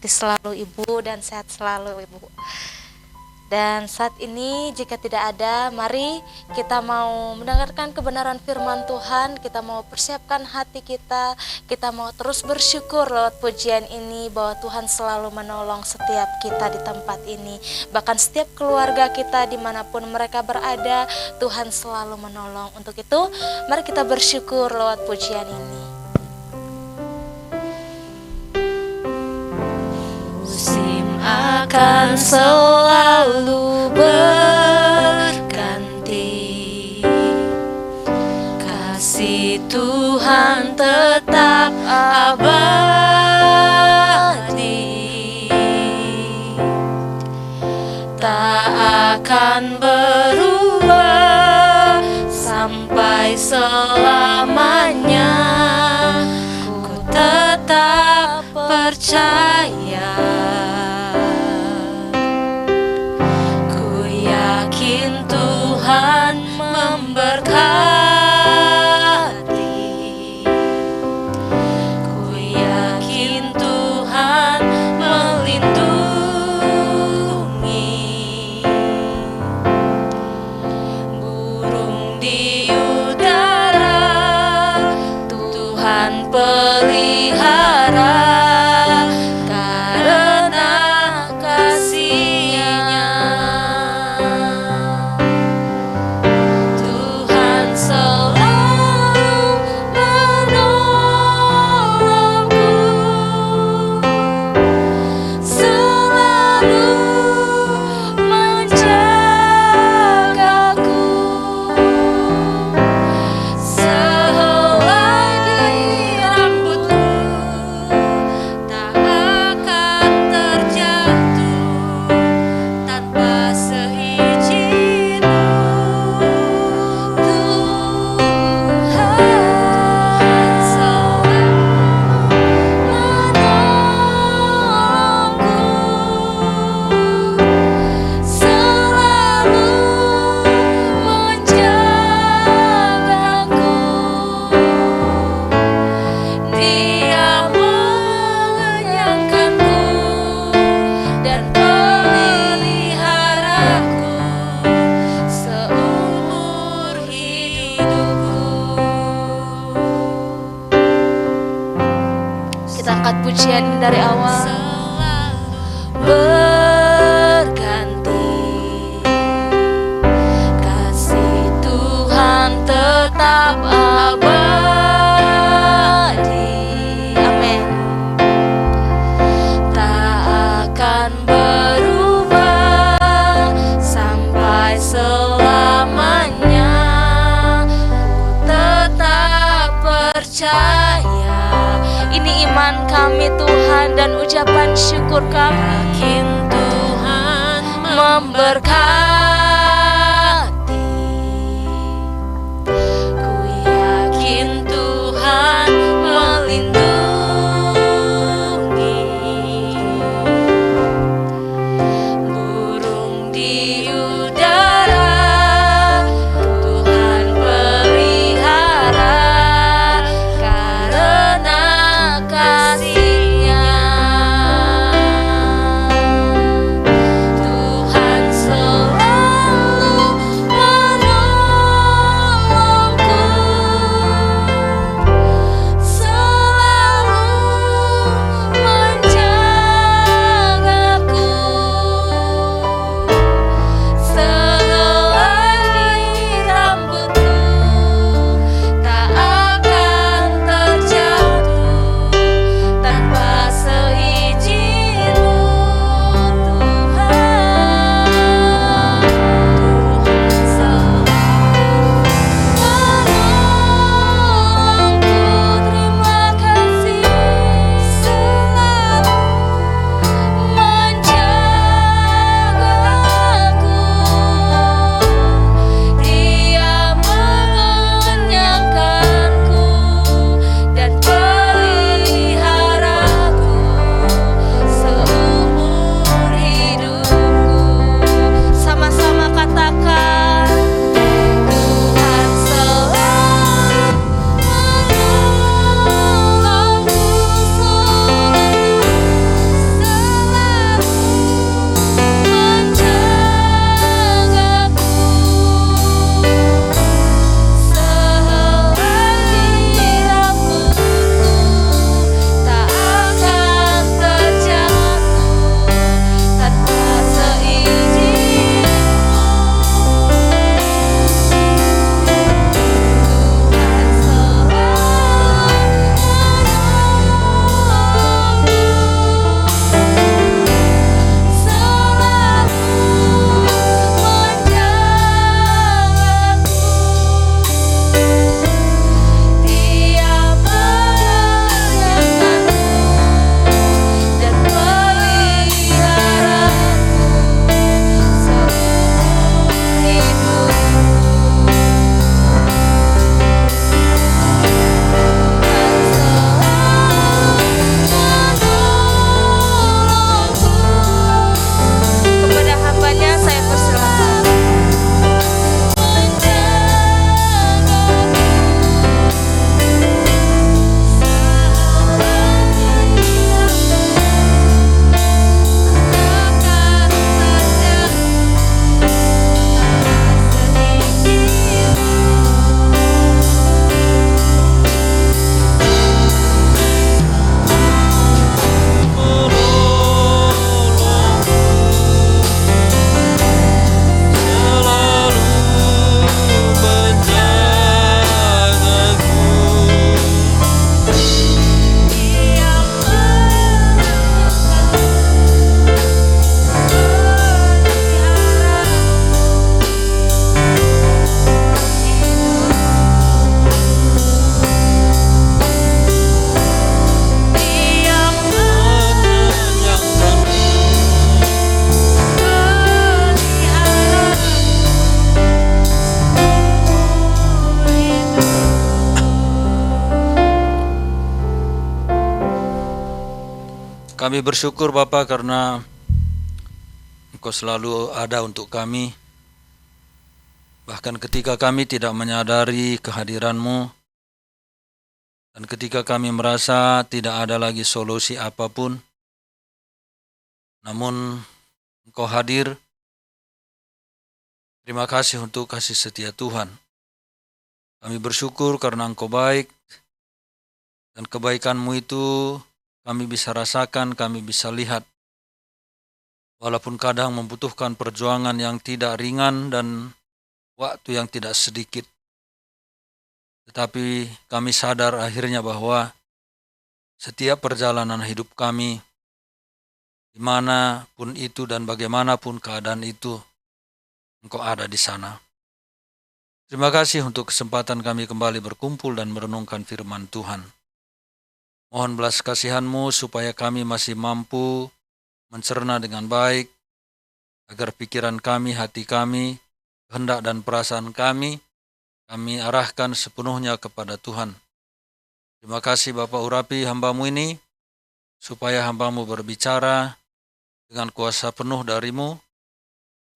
diberkati selalu Ibu dan sehat selalu Ibu. Dan saat ini jika tidak ada, mari kita mau mendengarkan kebenaran firman Tuhan. Kita mau persiapkan hati kita, kita mau terus bersyukur lewat pujian ini bahwa Tuhan selalu menolong setiap kita di tempat ini. Bahkan setiap keluarga kita dimanapun mereka berada, Tuhan selalu menolong. Untuk itu mari kita bersyukur lewat pujian ini. Akan selalu berganti, kasih Tuhan tetap abadi, tak akan berubah sampai selamanya. Ku tetap percaya, Tuhan memberkati. Ku yakin Tuhan melindungi. Burung di udara Tuhan pelihara karena kasih-Nya. Pujian dari awal berganti, kasih Tuhan tetap abadi. Amin. Tak akan berubah sampai selamanya. Ku tetap percaya. Ini iman kami Tuhan dan ucapan syukur kami. Yakin Tuhan memberkati. Ku yakin Tuhan melindungi. Burung di udara Tuhan pelihara karena kasih-Nya. Tuhan selalu Kami bersyukur Bapa karena Engkau selalu ada untuk kami. Bahkan ketika kami tidak menyadari kehadiran-Mu, dan ketika kami merasa tidak ada lagi solusi apapun, namun Engkau hadir. Terima kasih untuk kasih setia Tuhan. Kami bersyukur karena Engkau baik, dan kebaikan-Mu itu kami bisa rasakan, kami bisa lihat. Walaupun kadang membutuhkan perjuangan yang tidak ringan dan waktu yang tidak sedikit. Tetapi kami sadar akhirnya bahwa setiap perjalanan hidup kami, dimanapun itu dan bagaimanapun keadaan itu, Engkau ada di sana. Terima kasih untuk kesempatan kami kembali berkumpul dan merenungkan firman Tuhan. Mohon belas kasihan-Mu supaya kami masih mampu mencerna dengan baik, agar pikiran kami, hati kami, kehendak dan perasaan kami arahkan sepenuhnya kepada Tuhan. Terima kasih Bapa, urapi hamba-Mu ini, supaya hamba-Mu berbicara dengan kuasa penuh dari-Mu,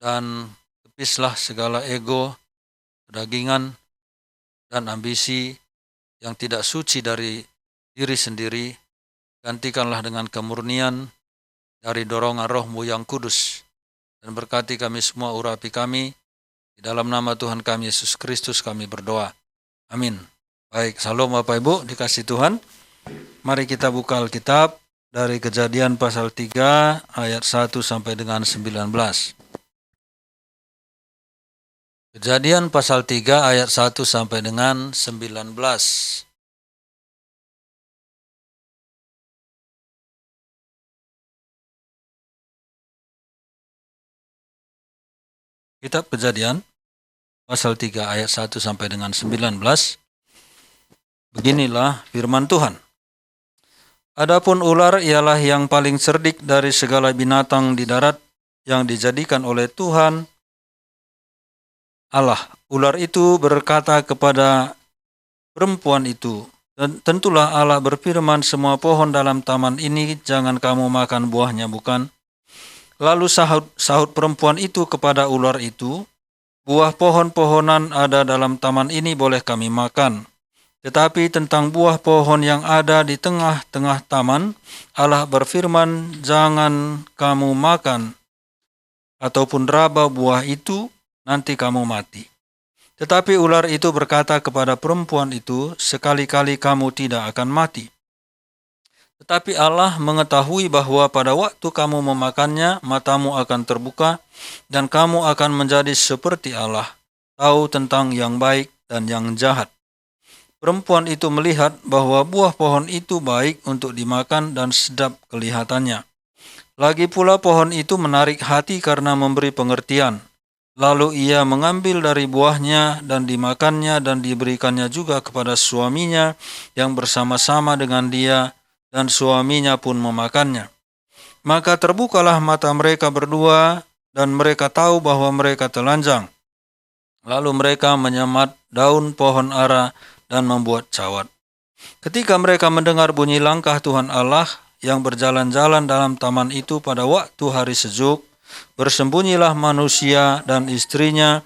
dan tepislah segala ego, kedagingan, dan ambisi yang tidak suci dari diri sendiri. Gantikanlah dengan kemurnian dari dorongan Roh-Mu yang kudus, dan berkati kami semua, urapi kami. Di dalam nama Tuhan kami Yesus Kristus kami berdoa. Amin. Baik, salam Bapak Ibu, dikasih Tuhan. Mari kita buka Alkitab dari Kejadian pasal 3 ayat 1 sampai dengan 19. Kejadian pasal 3 ayat 1 sampai dengan 19. Kitab Kejadian pasal 3 ayat 1 sampai dengan 19. Beginilah firman Tuhan. Adapun ular ialah yang paling cerdik dari segala binatang di darat yang dijadikan oleh Tuhan Allah. Ular itu berkata kepada perempuan itu, tentulah Allah berfirman, semua pohon dalam taman ini jangan kamu makan buahnya, bukan? Lalu sahut perempuan itu kepada ular itu, buah pohon-pohonan ada dalam taman ini boleh kami makan. Tetapi tentang buah pohon yang ada di tengah-tengah taman, Allah berfirman, jangan kamu makan ataupun raba buah itu, nanti kamu mati. Tetapi ular itu berkata kepada perempuan itu, sekali-kali kamu tidak akan mati. Tetapi Allah mengetahui bahwa pada waktu kamu memakannya, matamu akan terbuka, dan kamu akan menjadi seperti Allah, tahu tentang yang baik dan yang jahat. Perempuan itu melihat bahwa buah pohon itu baik untuk dimakan dan sedap kelihatannya. Lagi pula pohon itu menarik hati karena memberi pengertian. Lalu ia mengambil dari buahnya dan dimakannya dan diberikannya juga kepada suaminya yang bersama-sama dengan dia, dan suaminya pun memakannya. Maka terbukalah mata mereka berdua, dan mereka tahu bahwa mereka telanjang. Lalu mereka menyemat daun pohon ara dan membuat cawat. Ketika mereka mendengar bunyi langkah Tuhan Allah yang berjalan-jalan dalam taman itu pada waktu hari sejuk, bersembunyilah manusia dan istrinya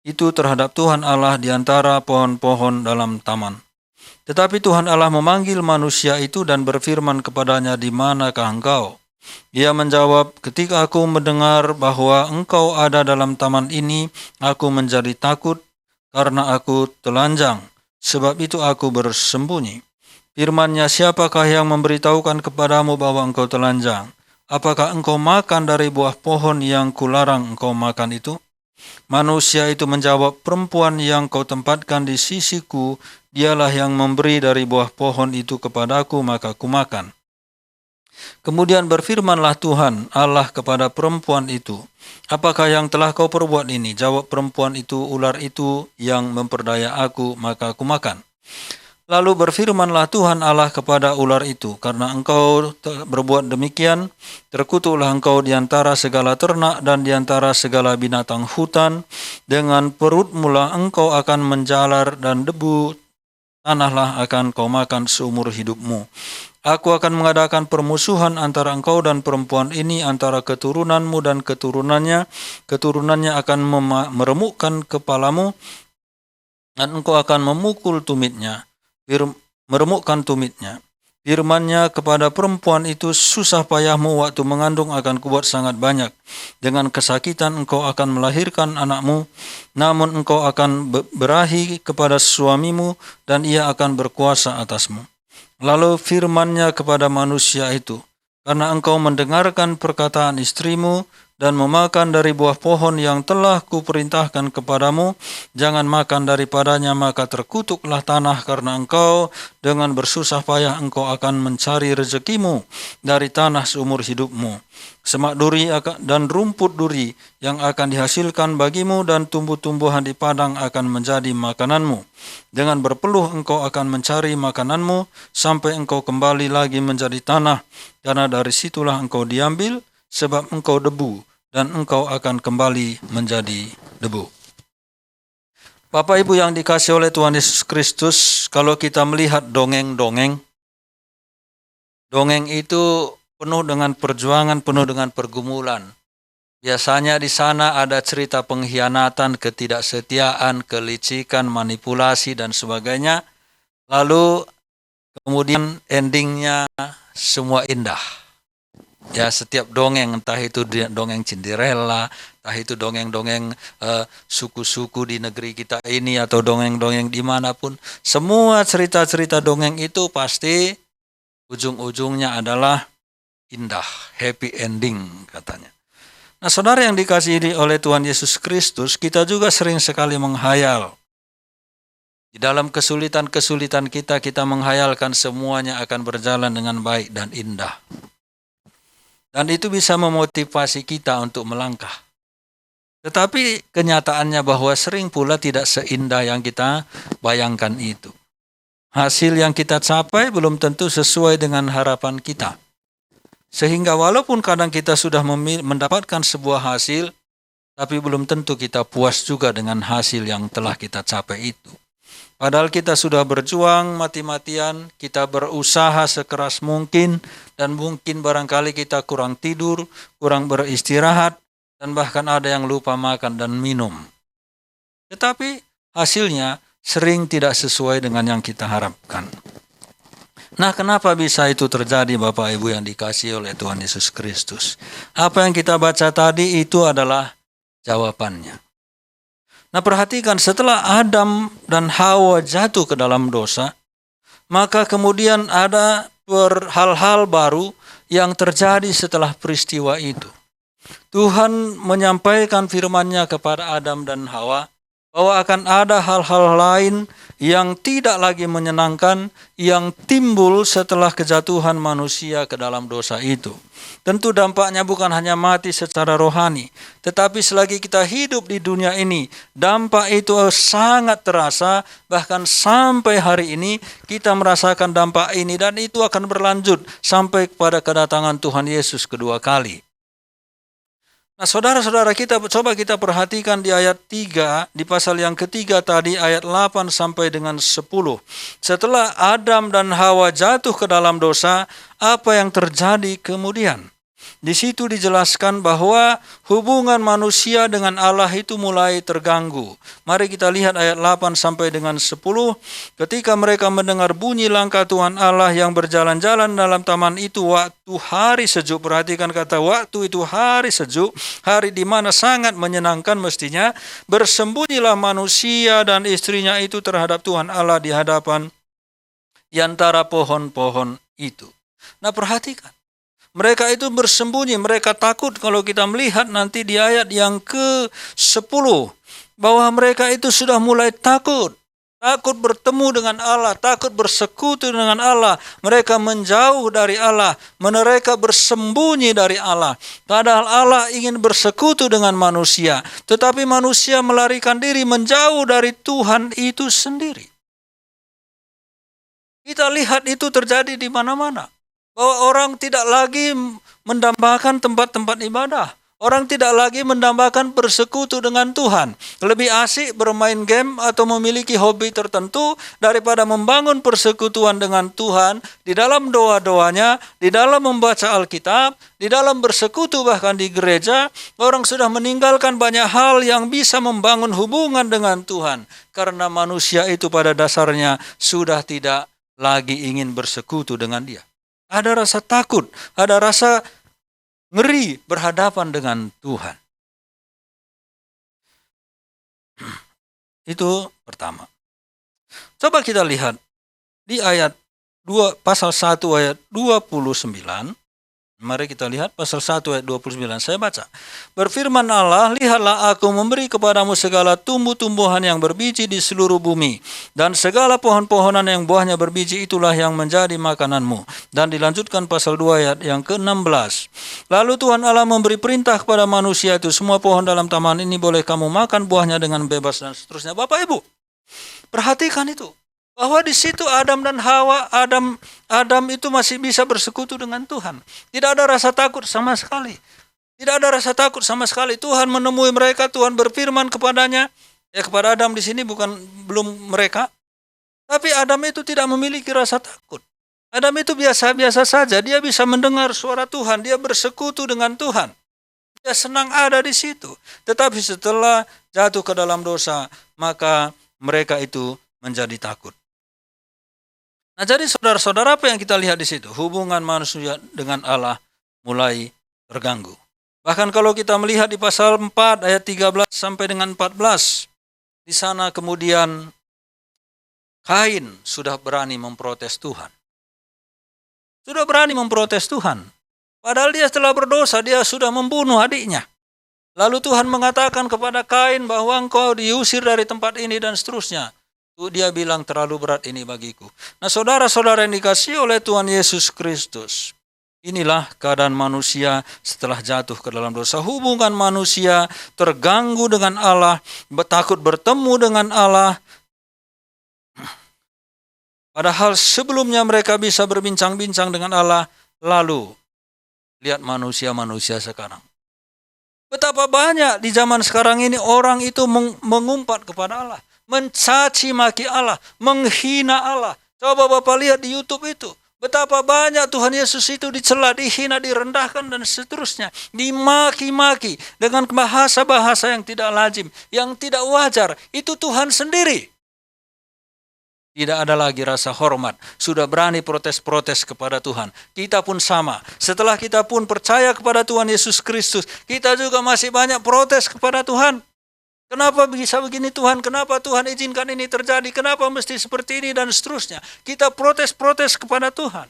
itu terhadap Tuhan Allah di antara pohon-pohon dalam taman. Tetapi Tuhan Allah memanggil manusia itu dan berfirman kepadanya, di manakah engkau? Ia menjawab, ketika aku mendengar bahwa engkau ada dalam taman ini, aku menjadi takut karena aku telanjang. Sebab itu aku bersembunyi. Firman-Nya, siapakah yang memberitahukan kepadamu bahwa engkau telanjang? Apakah engkau makan dari buah pohon yang kularang engkau makan itu? Manusia itu menjawab, perempuan yang kau tempatkan di sisiku, dialah yang memberi dari buah pohon itu kepadaku, maka kumakan. Kemudian berfirmanlah Tuhan Allah kepada perempuan itu, apakah yang telah kau perbuat ini? Jawab perempuan itu, ular itu yang memperdaya aku, maka kumakan. Lalu berfirmanlah Tuhan Allah kepada ular itu, karena engkau berbuat demikian, terkutuklah engkau di antara segala ternak dan di antara segala binatang hutan, dengan perut mula engkau akan menjalar dan debu tanahlah akan kau makan seumur hidupmu. Aku akan mengadakan permusuhan antara engkau dan perempuan ini, antara keturunanmu dan keturunannya. Keturunannya akan meremukkan kepalamu, dan engkau akan memukul tumitnya, meremukkan tumitnya. Firman-Nya kepada perempuan itu, susah payahmu waktu mengandung akan kubuat sangat banyak. Dengan kesakitan engkau akan melahirkan anakmu, namun engkau akan berahi kepada suamimu, dan ia akan berkuasa atasmu. Lalu firman-Nya kepada manusia itu, karena engkau mendengarkan perkataan istrimu dan memakan dari buah pohon yang telah kuperintahkan kepadamu, jangan makan daripadanya, maka terkutuklah tanah karena engkau. Dengan bersusah payah engkau akan mencari rezekimu dari tanah seumur hidupmu. Semak duri dan rumput duri yang akan dihasilkan bagimu, dan tumbuh-tumbuhan di padang akan menjadi makananmu. Dengan berpeluh engkau akan mencari makananmu sampai engkau kembali lagi menjadi tanah, karena dari situlah engkau diambil, sebab engkau debu, dan engkau akan kembali menjadi debu. Bapak Ibu yang dikasihi oleh Tuhan Yesus Kristus, kalau kita melihat dongeng-dongeng, dongeng itu penuh dengan perjuangan, penuh dengan pergumulan. Biasanya di sana ada cerita pengkhianatan, ketidaksetiaan, kelicikan, manipulasi, dan sebagainya. Lalu kemudian endingnya semua indah. Ya, setiap dongeng, entah itu dongeng Cinderella, entah itu dongeng-dongeng suku-suku di negeri kita ini, atau dongeng-dongeng dimanapun, semua cerita-cerita dongeng itu pasti ujung-ujungnya adalah indah, happy ending katanya. Nah, saudara yang dikasihi oleh Tuhan Yesus Kristus, kita juga sering sekali menghayal. Di dalam kesulitan-kesulitan kita menghayalkan semuanya akan berjalan dengan baik dan indah. Dan itu bisa memotivasi kita untuk melangkah. Tetapi kenyataannya bahwa sering pula tidak seindah yang kita bayangkan itu. Hasil yang kita capai belum tentu sesuai dengan harapan kita. Sehingga walaupun kadang kita sudah mendapatkan sebuah hasil, tapi belum tentu kita puas juga dengan hasil yang telah kita capai itu. Padahal kita sudah berjuang mati-matian, kita berusaha sekeras mungkin, dan mungkin barangkali kita kurang tidur, kurang beristirahat, dan bahkan ada yang lupa makan dan minum. Tetapi hasilnya sering tidak sesuai dengan yang kita harapkan. Nah, kenapa bisa itu terjadi, Bapak Ibu yang dikasihi oleh Tuhan Yesus Kristus? Apa yang kita baca tadi itu adalah jawabannya. Nah, perhatikan, setelah Adam dan Hawa jatuh ke dalam dosa, maka kemudian ada hal-hal baru yang terjadi setelah peristiwa itu. Tuhan menyampaikan firman-Nya kepada Adam dan Hawa bahwa akan ada hal-hal lain yang tidak lagi menyenangkan yang timbul setelah kejatuhan manusia ke dalam dosa itu. Tentu dampaknya bukan hanya mati secara rohani, tetapi selagi kita hidup di dunia ini, dampak itu sangat terasa, bahkan sampai hari ini kita merasakan dampak ini, dan itu akan berlanjut sampai kepada kedatangan Tuhan Yesus kedua kali. Nah, saudara-saudara, coba kita perhatikan di ayat 3, di pasal yang ketiga tadi, ayat 8 sampai dengan 10. Setelah Adam dan Hawa jatuh ke dalam dosa, apa yang terjadi kemudian? Di situ dijelaskan bahwa hubungan manusia dengan Allah itu mulai terganggu. Mari kita lihat ayat 8 sampai dengan 10. Ketika mereka mendengar bunyi langkah Tuhan Allah yang berjalan-jalan dalam taman itu waktu hari sejuk. Perhatikan kata waktu itu, hari sejuk, hari di mana sangat menyenangkan mestinya. Bersembunyilah manusia dan istrinya itu terhadap Tuhan Allah di hadapan di antara pohon-pohon itu. Nah, perhatikan. Mereka itu bersembunyi, mereka takut. Kalau kita melihat nanti di ayat yang ke-10, bahwa mereka itu sudah mulai takut. Takut bertemu dengan Allah, takut bersekutu dengan Allah. Mereka menjauh dari Allah, mereka bersembunyi dari Allah. Padahal Allah ingin bersekutu dengan manusia, tetapi manusia melarikan diri menjauh dari Tuhan itu sendiri. Kita lihat itu terjadi di mana-mana. Bahwa orang tidak lagi mendambakan tempat-tempat ibadah. Orang tidak lagi mendambakan bersekutu dengan Tuhan. Lebih asik bermain game atau memiliki hobi tertentu daripada membangun persekutuan dengan Tuhan di dalam doa-doanya, di dalam membaca Alkitab, di dalam bersekutu bahkan di gereja. Orang sudah meninggalkan banyak hal yang bisa membangun hubungan dengan Tuhan. Karena manusia itu pada dasarnya sudah tidak lagi ingin bersekutu dengan Dia. Ada rasa takut, ada rasa ngeri berhadapan dengan Tuhan. Itu pertama. Coba kita lihat di ayat 2 pasal 1 ayat 29. Mari kita lihat pasal 1 ayat 29. Saya baca. Berfirman Allah, lihatlah aku memberi kepadamu segala tumbuh-tumbuhan yang berbiji di seluruh bumi. Dan segala pohon-pohonan yang buahnya berbiji itulah yang menjadi makananmu. Dan dilanjutkan pasal 2 ayat yang ke-16. Lalu Tuhan Allah memberi perintah kepada manusia itu, semua pohon dalam taman ini boleh kamu makan buahnya dengan bebas dan seterusnya. Bapak Ibu, perhatikan itu. Bahwa di situ Adam dan Hawa, Adam itu masih bisa bersekutu dengan Tuhan. Tidak ada rasa takut sama sekali. Tidak ada rasa takut sama sekali. Tuhan menemui mereka, Tuhan berfirman kepadanya. Kepada Adam di sini belum mereka. Tapi Adam itu tidak memiliki rasa takut. Adam itu biasa-biasa saja. Dia bisa mendengar suara Tuhan. Dia bersekutu dengan Tuhan. Dia senang ada di situ. Tetapi setelah jatuh ke dalam dosa, maka mereka itu menjadi takut. Nah, jadi saudara-saudara, apa yang kita lihat di situ? Hubungan manusia dengan Allah mulai terganggu. Bahkan kalau kita melihat di pasal 4 ayat 13 sampai dengan 14, di sana kemudian Kain sudah berani memprotes Tuhan. Sudah berani memprotes Tuhan. Padahal dia setelah berdosa, dia sudah membunuh adiknya. Lalu Tuhan mengatakan kepada Kain bahwa engkau diusir dari tempat ini dan seterusnya. Dia bilang terlalu berat ini bagiku. Nah, saudara-saudara yang dikasihi oleh Tuhan Yesus Kristus, inilah keadaan manusia setelah jatuh ke dalam dosa. Hubungan manusia terganggu dengan Allah, takut bertemu dengan Allah. Padahal sebelumnya mereka bisa berbincang-bincang dengan Allah. Lalu, lihat manusia-manusia sekarang. Betapa banyak di zaman sekarang ini orang itu mengumpat kepada Allah. Mencaci maki Allah, menghina Allah. Coba Bapak lihat di YouTube itu. Betapa banyak Tuhan Yesus itu dicela, dihina, direndahkan dan seterusnya. Dimaki-maki dengan bahasa-bahasa yang tidak lazim, yang tidak wajar. Itu Tuhan sendiri. Tidak ada lagi rasa hormat. Sudah berani protes-protes kepada Tuhan. Kita pun sama. Setelah kita pun percaya kepada Tuhan Yesus Kristus, kita juga masih banyak protes kepada Tuhan. Kenapa bisa begini Tuhan? Kenapa Tuhan izinkan ini terjadi? Kenapa mesti seperti ini dan seterusnya? Kita protes-protes kepada Tuhan.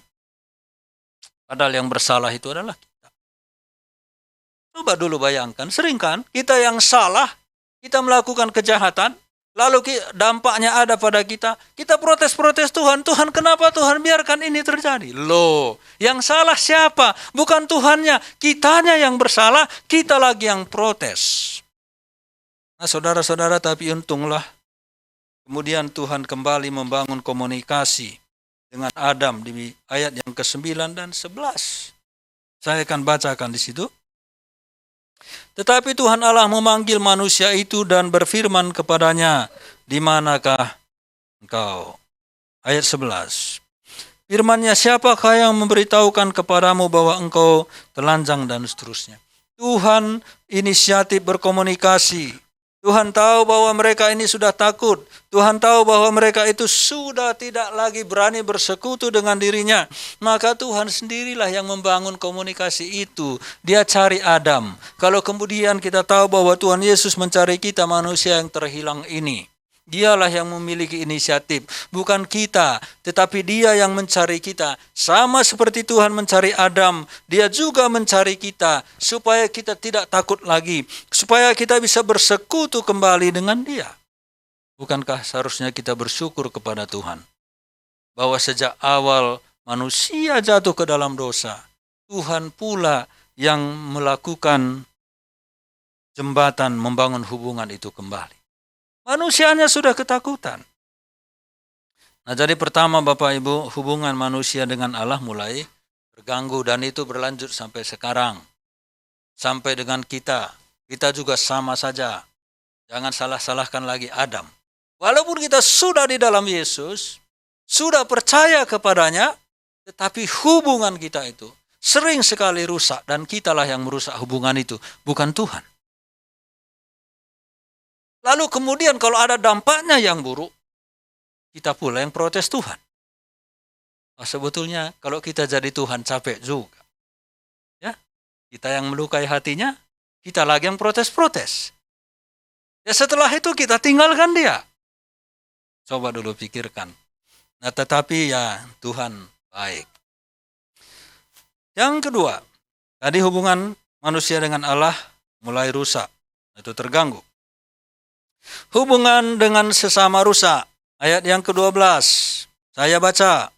Padahal yang bersalah itu adalah kita. Coba dulu bayangkan, sering kan kita yang salah, kita melakukan kejahatan, lalu dampaknya ada pada kita. Kita protes-protes Tuhan. Tuhan, kenapa Tuhan biarkan ini terjadi? Loh, yang salah siapa? Bukan Tuhannya, kitanya yang bersalah, kita lagi yang protes. Nah, saudara-saudara, tapi untunglah kemudian Tuhan kembali membangun komunikasi dengan Adam di ayat yang ke-9 dan 11. Saya akan bacakan di situ. Tetapi Tuhan Allah memanggil manusia itu dan berfirman kepadanya, di manakah engkau? Ayat 11. Firman-Nya, siapakah yang memberitahukan kepadamu bahwa engkau telanjang dan seterusnya. Tuhan inisiatif berkomunikasi. Tuhan tahu bahwa mereka ini sudah takut. Tuhan tahu bahwa mereka itu sudah tidak lagi berani bersekutu dengan dirinya. Maka Tuhan sendirilah yang membangun komunikasi itu. Dia cari Adam. Kalau kemudian kita tahu bahwa Tuhan Yesus mencari kita manusia yang terhilang ini. Dialah yang memiliki inisiatif, bukan kita, tetapi Dia yang mencari kita. Sama seperti Tuhan mencari Adam, Dia juga mencari kita, supaya kita tidak takut lagi, supaya kita bisa bersekutu kembali dengan Dia. Bukankah seharusnya kita bersyukur kepada Tuhan, bahwa sejak awal manusia jatuh ke dalam dosa, Tuhan pula yang melakukan jembatan membangun hubungan itu kembali. Manusianya sudah ketakutan. Nah, jadi pertama Bapak Ibu, hubungan manusia dengan Allah mulai terganggu dan itu berlanjut sampai sekarang. sampai dengan kita. Kita juga sama saja. Jangan salah-salahkan lagi Adam. Walaupun kita sudah di dalam Yesus, sudah percaya kepadanya, tetapi hubungan kita itu sering sekali rusak, dan kitalah yang merusak hubungan itu, bukan Tuhan. Lalu kemudian kalau ada dampaknya yang buruk, kita pula yang protes Tuhan. Sebetulnya kalau kita jadi Tuhan capek juga. Ya, kita yang melukai hatinya, kita lagi yang protes-protes. Ya setelah itu kita tinggalkan dia. Coba dulu pikirkan. Nah tetapi ya Tuhan baik. Yang kedua, tadi hubungan manusia dengan Allah mulai rusak, itu terganggu. Hubungan dengan sesama rusak. Ayat yang ke-12, saya baca.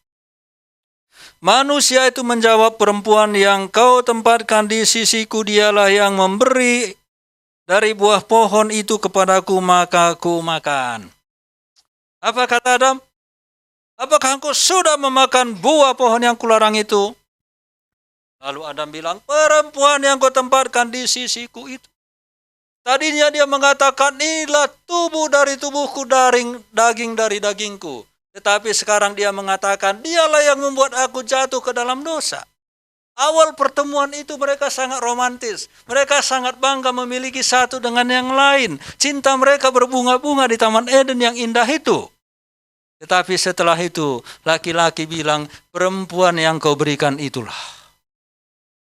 Manusia itu menjawab, perempuan yang kau tempatkan di sisiku, dialah yang memberi dari buah pohon itu kepadaku, maka ku makan. Apa kata Adam? Apakah engkau sudah memakan buah pohon yang kularang itu? Lalu Adam bilang, perempuan yang kau tempatkan di sisiku itu. Tadinya dia mengatakan, inilah tubuh dari tubuhku, daging dari dagingku. Tetapi sekarang dia mengatakan, dialah yang membuat aku jatuh ke dalam dosa. Awal pertemuan itu mereka sangat romantis. Mereka sangat bangga memiliki satu dengan yang lain. Cinta mereka berbunga-bunga di Taman Eden yang indah itu. Tetapi setelah itu, laki-laki bilang, perempuan yang kau berikan itulah.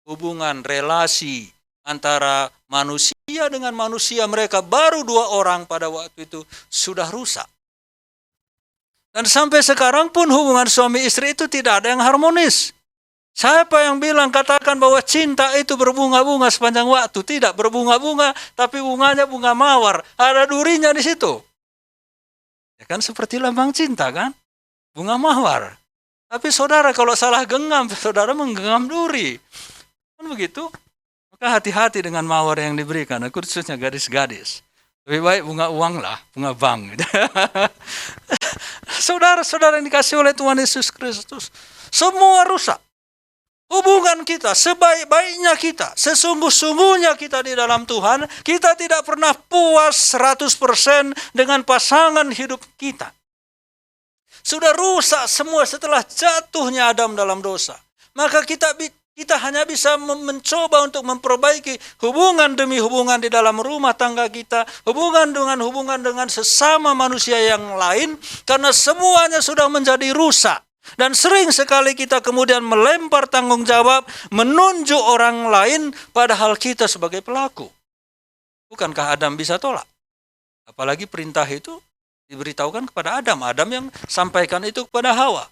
Hubungan relasi antara manusia dengan manusia, mereka baru 2 orang pada waktu itu, sudah rusak. Dan sampai sekarang pun hubungan suami istri itu tidak ada yang harmonis. Siapa yang bilang, katakan bahwa cinta itu berbunga-bunga sepanjang waktu? Tidak berbunga-bunga, tapi bunganya bunga mawar. Ada durinya di situ. Ya kan seperti lambang cinta kan? Bunga mawar. Tapi saudara kalau salah genggam, saudara menggenggam duri. Kan begitu? Maka hati-hati dengan mawar yang diberikan, khususnya gadis-gadis. Lebih baik bunga uang lah, bunga bank. Saudara-saudara yang dikasih oleh Tuhan Yesus Kristus, semua rusak. Hubungan kita, sebaik-baiknya kita, sesungguh-sungguhnya kita di dalam Tuhan, kita tidak pernah puas 100% dengan pasangan hidup kita. Sudah rusak semua setelah jatuhnya Adam dalam dosa. Maka kita hanya bisa mencoba untuk memperbaiki hubungan demi hubungan di dalam rumah tangga kita, hubungan dengan sesama manusia yang lain, karena semuanya sudah menjadi rusak. Dan sering sekali kita kemudian melempar tanggung jawab, menunjuk orang lain, padahal kita sebagai pelaku. Bukankah Adam bisa tolak? Apalagi perintah itu diberitahukan kepada Adam. Adam yang sampaikan itu kepada Hawa.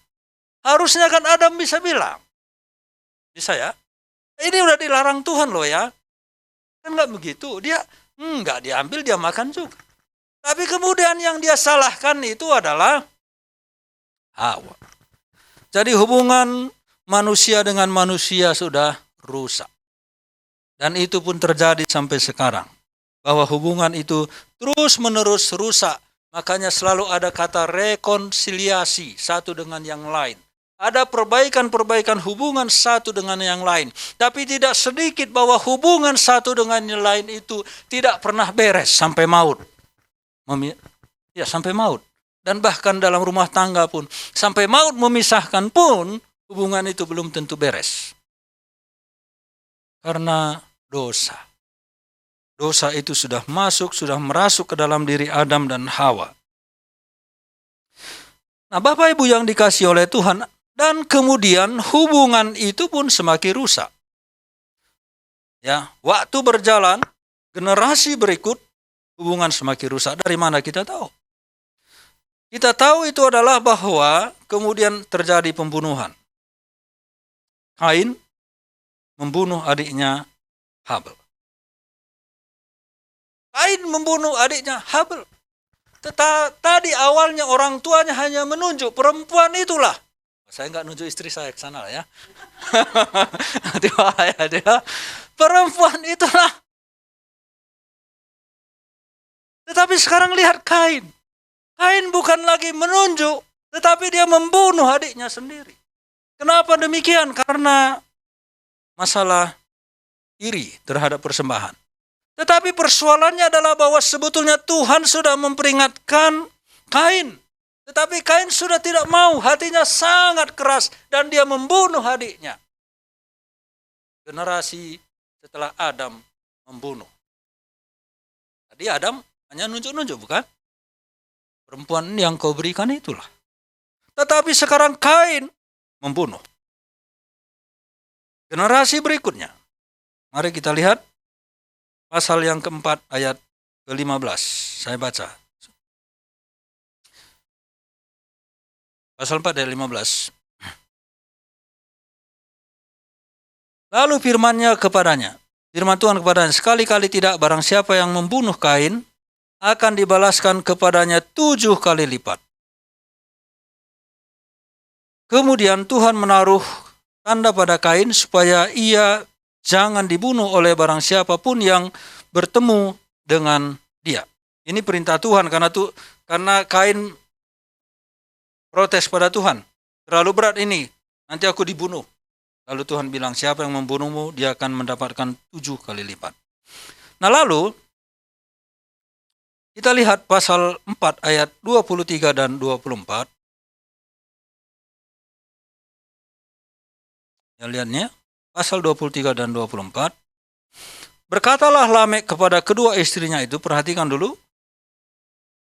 Harusnya kan Adam bisa bilang, bisa ya? Ini udah dilarang Tuhan loh ya. Kan nggak begitu. Dia nggak diambil, dia makan juga. Tapi kemudian yang dia salahkan itu adalah Hawa. Jadi hubungan manusia dengan manusia sudah rusak. Dan itu pun terjadi sampai sekarang. Bahwa hubungan itu terus-menerus rusak. Makanya selalu ada kata rekonsiliasi satu dengan yang lain. Ada perbaikan-perbaikan hubungan satu dengan yang lain. Tapi tidak sedikit bahwa hubungan satu dengan yang lain itu tidak pernah beres sampai maut. Ya, sampai maut. Dan bahkan dalam rumah tangga pun, sampai maut memisahkan pun, hubungan itu belum tentu beres. Karena dosa. Dosa itu sudah merasuk ke dalam diri Adam dan Hawa. Nah, Bapak Ibu yang dikasihi oleh Tuhan, dan kemudian hubungan itu pun semakin rusak. Ya, waktu berjalan, generasi berikut, hubungan semakin rusak. Dari mana kita tahu? Kita tahu itu adalah bahwa kemudian terjadi pembunuhan. Kain membunuh adiknya Habel. Kain membunuh adiknya Habel. Tadi awalnya orang tuanya hanya menunjuk perempuan itulah. Saya nggak nunjuk istri saya ke sana ya. Dia perempuan itulah. Tetapi sekarang lihat Kain. Kain bukan lagi menunjuk, tetapi dia membunuh adiknya sendiri. Kenapa demikian? Karena masalah iri terhadap persembahan. Tetapi persoalannya adalah bahwa sebetulnya Tuhan sudah memperingatkan Kain. Tetapi Kain sudah tidak mau, hatinya sangat keras dan dia membunuh adiknya. Generasi setelah Adam membunuh. Tadi Adam hanya nunjuk-nunjuk, bukan? Perempuan yang kau berikan itulah. Tetapi sekarang Kain membunuh. Generasi berikutnya. Mari kita lihat pasal yang keempat ayat ke-15. Saya baca. Pasal 4 ayat 15. Lalu firman-Nya kepadanya, firman Tuhan kepadanya, sekali-kali tidak, barang siapa yang membunuh Kain akan dibalaskan kepadanya 7 kali lipat. Kemudian Tuhan menaruh tanda pada Kain supaya ia jangan dibunuh oleh barang siapapun yang bertemu dengan dia. Ini perintah Tuhan karena Kain protes pada Tuhan. Terlalu berat ini, nanti aku dibunuh. Lalu Tuhan bilang, siapa yang membunuhmu, dia akan mendapatkan 7 kali lipat. Nah lalu, kita lihat pasal 4 ayat 23 dan 24. Ya, lihatnya, pasal 23 dan 24. Berkatalah Lamek kepada kedua istrinya itu, perhatikan dulu.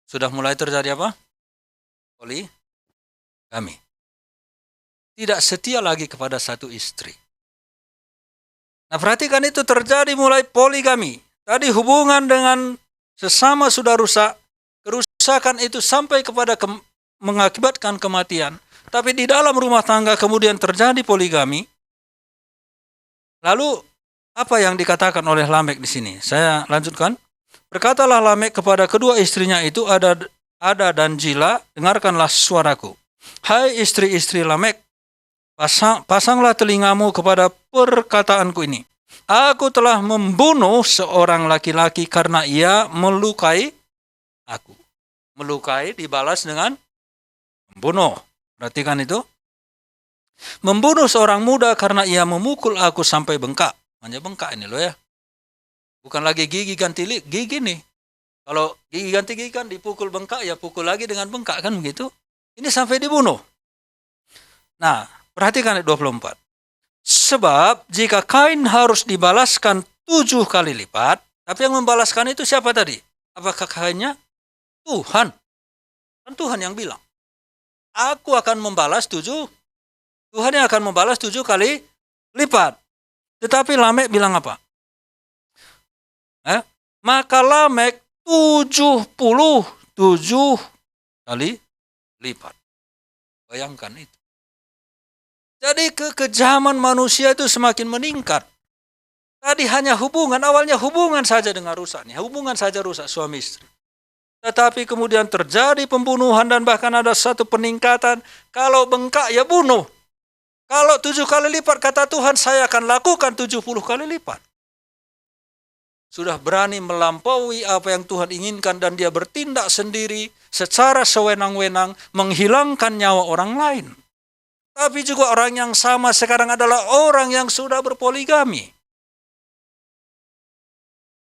Sudah mulai terjadi apa? Poligami. Tidak setia lagi kepada satu istri. Nah perhatikan, itu terjadi mulai poligami. Tadi hubungan dengan sesama sudah rusak. Kerusakan itu sampai kepada mengakibatkan kematian. Tapi di dalam rumah tangga kemudian terjadi poligami. Lalu apa yang dikatakan oleh Lamek di sini? Saya lanjutkan. Berkatalah Lamek kepada kedua istrinya itu, Ada dan Jila, dengarkanlah suaraku. Hai istri-istri Lamek, pasanglah telingamu kepada perkataanku ini. Aku telah membunuh seorang laki-laki karena ia melukai aku. Melukai dibalas dengan membunuh. Perhatikan itu. Membunuh seorang muda karena ia memukul aku sampai bengkak. Hanya bengkak ini loh ya. Bukan lagi gigi ganti gigi nih. Kalau gigi ganti gigi kan dipukul bengkak, ya pukul lagi dengan bengkak kan begitu. Ini sampai dibunuh. Nah, perhatikan ayat 24. Sebab jika Kain harus dibalaskan 7 kali lipat, tapi yang membalaskan itu siapa tadi? Apakah Kainnya? Tuhan. Kan Tuhan yang bilang, aku akan membalas 7. Tuhan yang akan membalas 7 kali lipat. Tetapi Lamek bilang apa? Maka Lamek 77 kali lipat. Bayangkan itu. Jadi kekejaman manusia itu semakin meningkat. Tadi hanya hubungan, awalnya hubungan saja dengan rusaknya. Hubungan saja rusak suami istri. Tetapi kemudian terjadi pembunuhan dan bahkan ada satu peningkatan. Kalau bengkak ya bunuh. Kalau 7 kali lipat kata Tuhan, saya akan lakukan 70 kali lipat. Sudah berani melampaui apa yang Tuhan inginkan dan dia bertindak sendiri secara sewenang-wenang menghilangkan nyawa orang lain. Tapi juga orang yang sama sekarang adalah orang yang sudah berpoligami.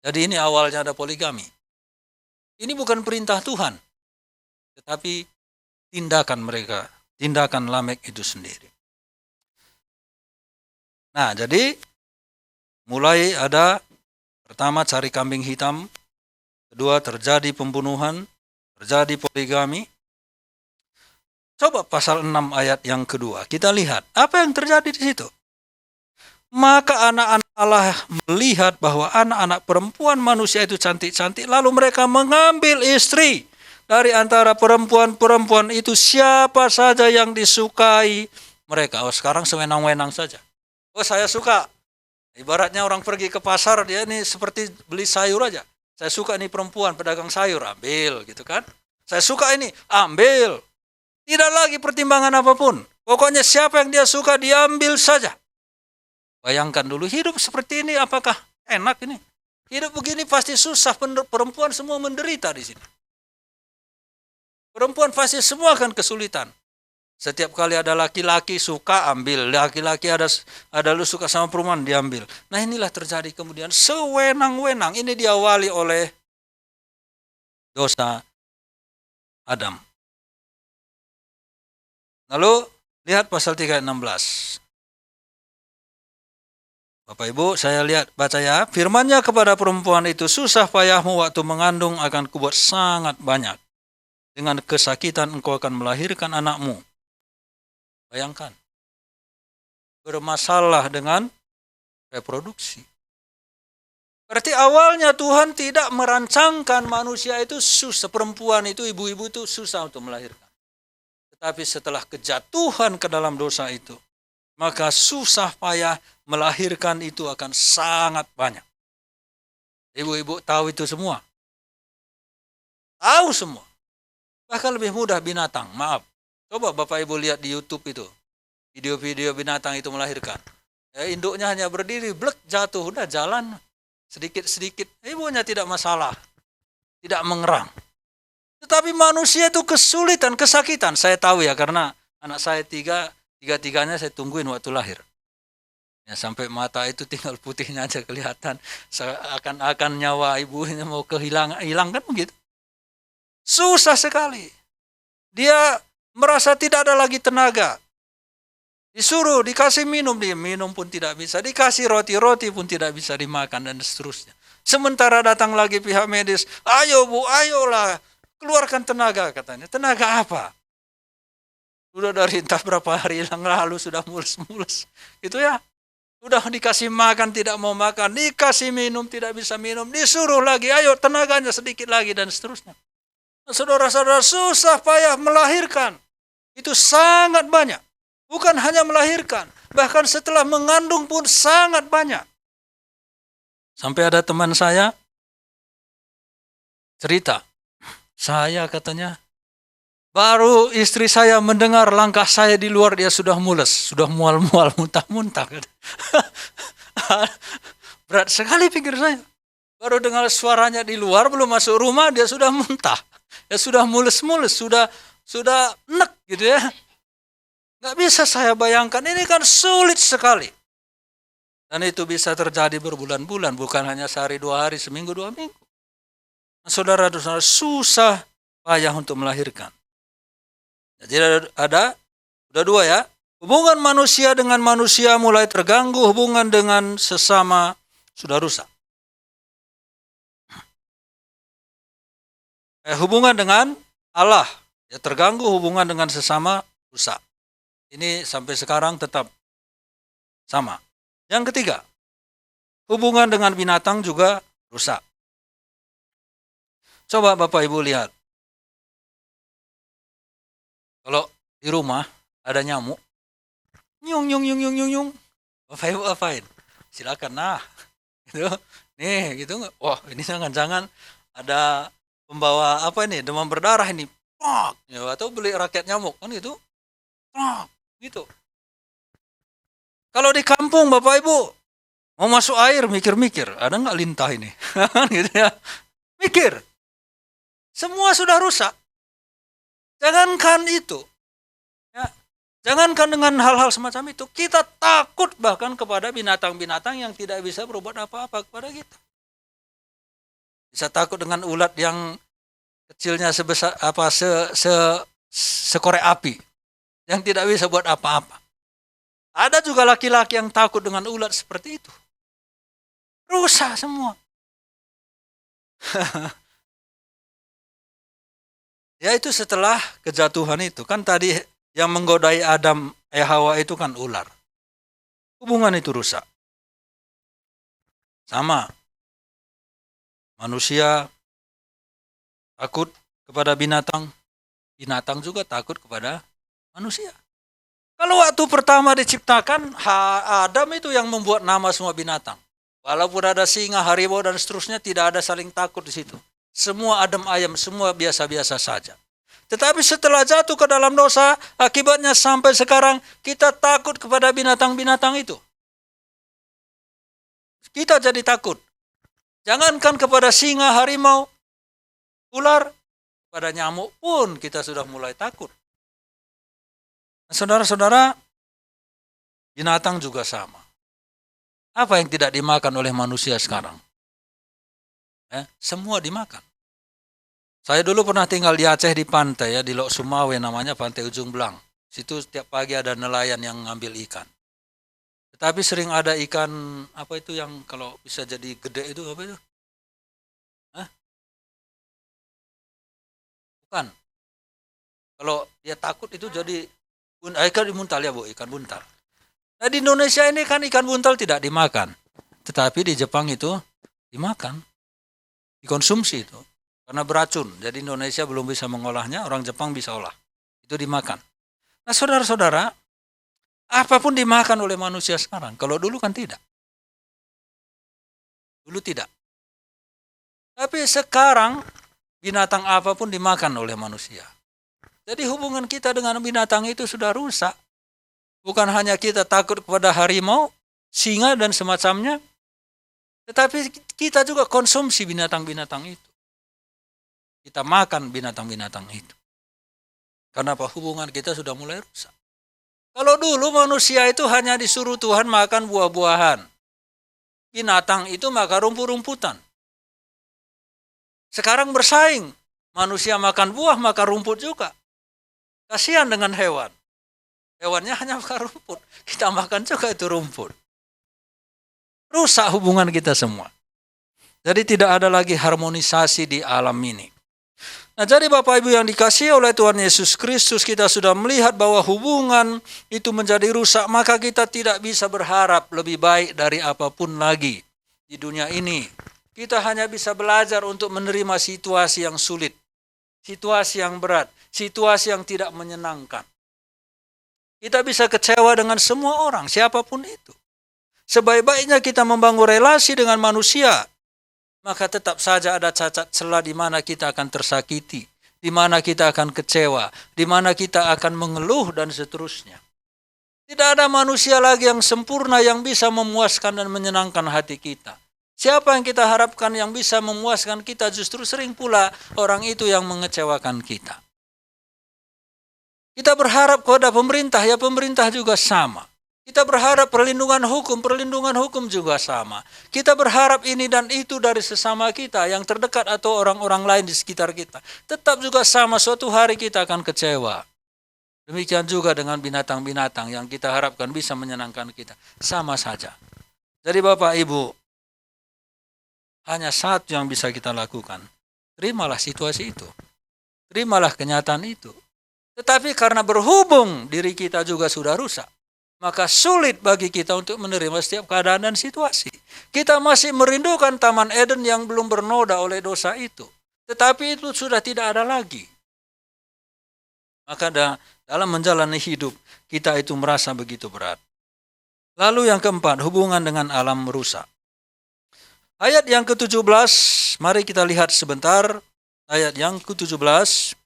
Jadi ini awalnya ada poligami. Ini bukan perintah Tuhan, tetapi tindakan mereka, tindakan Lamek itu sendiri. Nah, jadi mulai ada pertama cari kambing hitam, kedua terjadi pembunuhan, terjadi poligami. Coba pasal 6 ayat yang kedua, kita lihat apa yang terjadi di situ. Maka anak-anak Allah melihat bahwa anak-anak perempuan manusia itu cantik-cantik, lalu mereka mengambil istri dari antara perempuan-perempuan itu siapa saja yang disukai mereka. Oh, sekarang sewenang-wenang saja. Oh, saya suka. Ibaratnya orang pergi ke pasar, dia ini seperti beli sayur aja. Saya suka ini perempuan pedagang sayur, ambil gitu kan. Saya suka ini, ambil. Tidak lagi pertimbangan apapun. Pokoknya siapa yang dia suka diambil saja. Bayangkan dulu hidup seperti ini, apakah enak ini? Hidup begini pasti susah, perempuan semua menderita di sini. Perempuan pasti semua akan kesulitan. Setiap kali ada laki-laki suka ambil, laki-laki ada lu suka sama perempuan diambil. Nah inilah terjadi kemudian sewenang-wenang. Ini diawali oleh dosa Adam. Lalu lihat pasal 3 ayat 16. Bapak Ibu, saya lihat baca ya. Firman-Nya kepada perempuan itu, susah payahmu waktu mengandung akan kubuat sangat banyak. Dengan kesakitan engkau akan melahirkan anakmu. Bayangkan. Bermasalah dengan reproduksi. Berarti awalnya Tuhan tidak merancangkan manusia itu susah, perempuan itu, ibu-ibu itu susah untuk melahirkan. Tetapi setelah kejatuhan ke dalam dosa itu, maka susah payah melahirkan itu akan sangat banyak. Ibu-ibu tahu itu semua. Tahu semua. Bahkan lebih mudah binatang, maaf. Coba Bapak Ibu lihat di YouTube itu. Video-video binatang itu melahirkan. Induknya hanya berdiri, blek jatuh, udah jalan. Sedikit-sedikit, ibunya tidak masalah. Tidak mengerang. Tetapi manusia itu kesulitan, kesakitan. Saya tahu ya, karena anak saya tiga-tiganya saya tungguin waktu lahir. Ya, sampai mata itu tinggal putihnya aja kelihatan. Akan nyawa ibunya mau hilang kan begitu. Susah sekali. Dia merasa tidak ada lagi tenaga. Disuruh, dikasih minum, dia minum pun tidak bisa. Dikasih roti pun tidak bisa dimakan dan seterusnya. Sementara datang lagi pihak medis, ayo bu, ayolah, keluarkan tenaga katanya. Tenaga apa? Sudah dari entah berapa hari yang lalu sudah mulus-mulus. Gitu ya. Sudah dikasih makan tidak mau makan, dikasih minum tidak bisa minum, disuruh lagi, ayo tenaganya sedikit lagi dan seterusnya. Saudara-saudara, susah payah melahirkan. Itu sangat banyak. Bukan hanya melahirkan, bahkan setelah mengandung pun sangat banyak. Sampai ada teman saya cerita, saya katanya, baru istri saya mendengar langkah saya di luar, dia sudah mules, sudah mual-mual, muntah-muntah. Berat sekali pikir saya. Baru dengar suaranya di luar, belum masuk rumah, dia sudah muntah. Dia sudah mules-mules, sudah nek gitu ya. Gak bisa saya bayangkan, ini kan sulit sekali. Dan itu bisa terjadi berbulan-bulan, bukan hanya sehari, 2 hari, seminggu, 2 minggu. Saudara-saudara, susah payah untuk melahirkan. Jadi ada 2 ya. Hubungan manusia dengan manusia mulai terganggu, hubungan dengan sesama sudah rusak. Hubungan dengan Allah ya terganggu, hubungan dengan sesama rusak. Ini sampai sekarang tetap sama. Yang ketiga, hubungan dengan binatang juga rusak. Coba Bapak Ibu lihat. Kalau di rumah ada nyamuk, nyung. Bapak Ibu apain? Silakan, nah. Gitu. Nih, gitu nggak? Wah, ini jangan-jangan ada pembawa apa ini, demam berdarah ini. Ya, atau beli raket nyamuk kan itu. Gitu. Kalau di kampung Bapak Ibu mau masuk air mikir-mikir, ada nggak lintah ini? Gitu ya. Mikir. Semua sudah rusak. Jangankan itu. Ya. Jangankan dengan hal-hal semacam itu, kita takut bahkan kepada binatang-binatang yang tidak bisa berbuat apa-apa kepada kita. Bisa takut dengan ulat yang kecilnya sebesar apa sekorek api. Yang tidak bisa buat apa-apa. Ada juga laki-laki yang takut dengan ulat seperti itu. Rusak semua. Ya itu setelah kejatuhan itu. Kan tadi yang menggodai Hawa itu kan ular. Hubungan itu rusak. Sama. Manusia takut kepada binatang. Binatang juga takut kepada manusia. Kalau waktu pertama diciptakan, Adam itu yang membuat nama semua binatang. Walaupun ada singa, harimau dan seterusnya, tidak ada saling takut di situ. Semua adem ayem, semua biasa-biasa saja. Tetapi setelah jatuh ke dalam dosa, akibatnya sampai sekarang kita takut kepada binatang-binatang itu. Kita jadi takut. Jangankan kepada singa, harimau, ular, pada nyamuk pun kita sudah mulai takut. Saudara-saudara, binatang juga sama. Apa yang tidak dimakan oleh manusia sekarang? Semua dimakan. Saya dulu pernah tinggal di Aceh di pantai, di Lok Sumawe, namanya Pantai Ujung Belang. Situ setiap pagi ada nelayan yang ngambil ikan. Tetapi sering ada ikan, apa itu yang kalau bisa jadi gede itu, apa itu? Bukan. Kalau dia takut itu jadi ikan buntal ya Bu, ikan buntal. Nah di Indonesia ini kan ikan buntal tidak dimakan. Tetapi di Jepang itu dimakan, dikonsumsi itu. Karena beracun, jadi Indonesia belum bisa mengolahnya, orang Jepang bisa olah. Itu dimakan. Nah saudara-saudara, apapun dimakan oleh manusia sekarang. Kalau dulu kan tidak. Dulu tidak. Tapi sekarang binatang apapun dimakan oleh manusia. Jadi hubungan kita dengan binatang itu sudah rusak. Bukan hanya kita takut kepada harimau, singa dan semacamnya, tetapi kita juga konsumsi binatang-binatang itu. Kita makan binatang-binatang itu. Karena apa? Hubungan kita sudah mulai rusak. Kalau dulu manusia itu hanya disuruh Tuhan makan buah-buahan. Binatang itu makan rumput-rumputan. Sekarang bersaing. Manusia makan buah, makan rumput juga. Kasihan dengan hewan. Hewannya hanya makan rumput. Kita makan juga itu rumput. Rusak hubungan kita semua. Jadi tidak ada lagi harmonisasi di alam ini. Nah jadi Bapak Ibu yang dikasihi oleh Tuhan Yesus Kristus, kita sudah melihat bahwa hubungan itu menjadi rusak, maka kita tidak bisa berharap lebih baik dari apapun lagi di dunia ini. Kita hanya bisa belajar untuk menerima situasi yang sulit, situasi yang berat, situasi yang tidak menyenangkan. Kita bisa kecewa dengan semua orang, siapapun itu. Sebaik-baiknya kita membangun relasi dengan manusia, maka tetap saja ada cacat celah di mana kita akan tersakiti, di mana kita akan kecewa, di mana kita akan mengeluh dan seterusnya. Tidak ada manusia lagi yang sempurna yang bisa memuaskan dan menyenangkan hati kita. Siapa yang kita harapkan yang bisa memuaskan kita, justru sering pula orang itu yang mengecewakan kita. Kita berharap kepada pemerintah, ya pemerintah juga sama. Kita berharap perlindungan hukum juga sama. Kita berharap ini dan itu dari sesama kita yang terdekat atau orang-orang lain di sekitar kita. Tetap juga sama, suatu hari kita akan kecewa. Demikian juga dengan binatang-binatang yang kita harapkan bisa menyenangkan kita. Sama saja. Jadi Bapak Ibu, hanya satu yang bisa kita lakukan. Terimalah situasi itu. Terimalah kenyataan itu. Tetapi karena berhubung diri kita juga sudah rusak, maka sulit bagi kita untuk menerima setiap keadaan dan situasi. Kita masih merindukan Taman Eden yang belum bernoda oleh dosa itu. Tetapi itu sudah tidak ada lagi. Maka dalam menjalani hidup, kita itu merasa begitu berat. Lalu yang keempat, hubungan dengan alam rusak. Ayat yang ke-17, mari kita lihat sebentar. Ayat yang ke-17.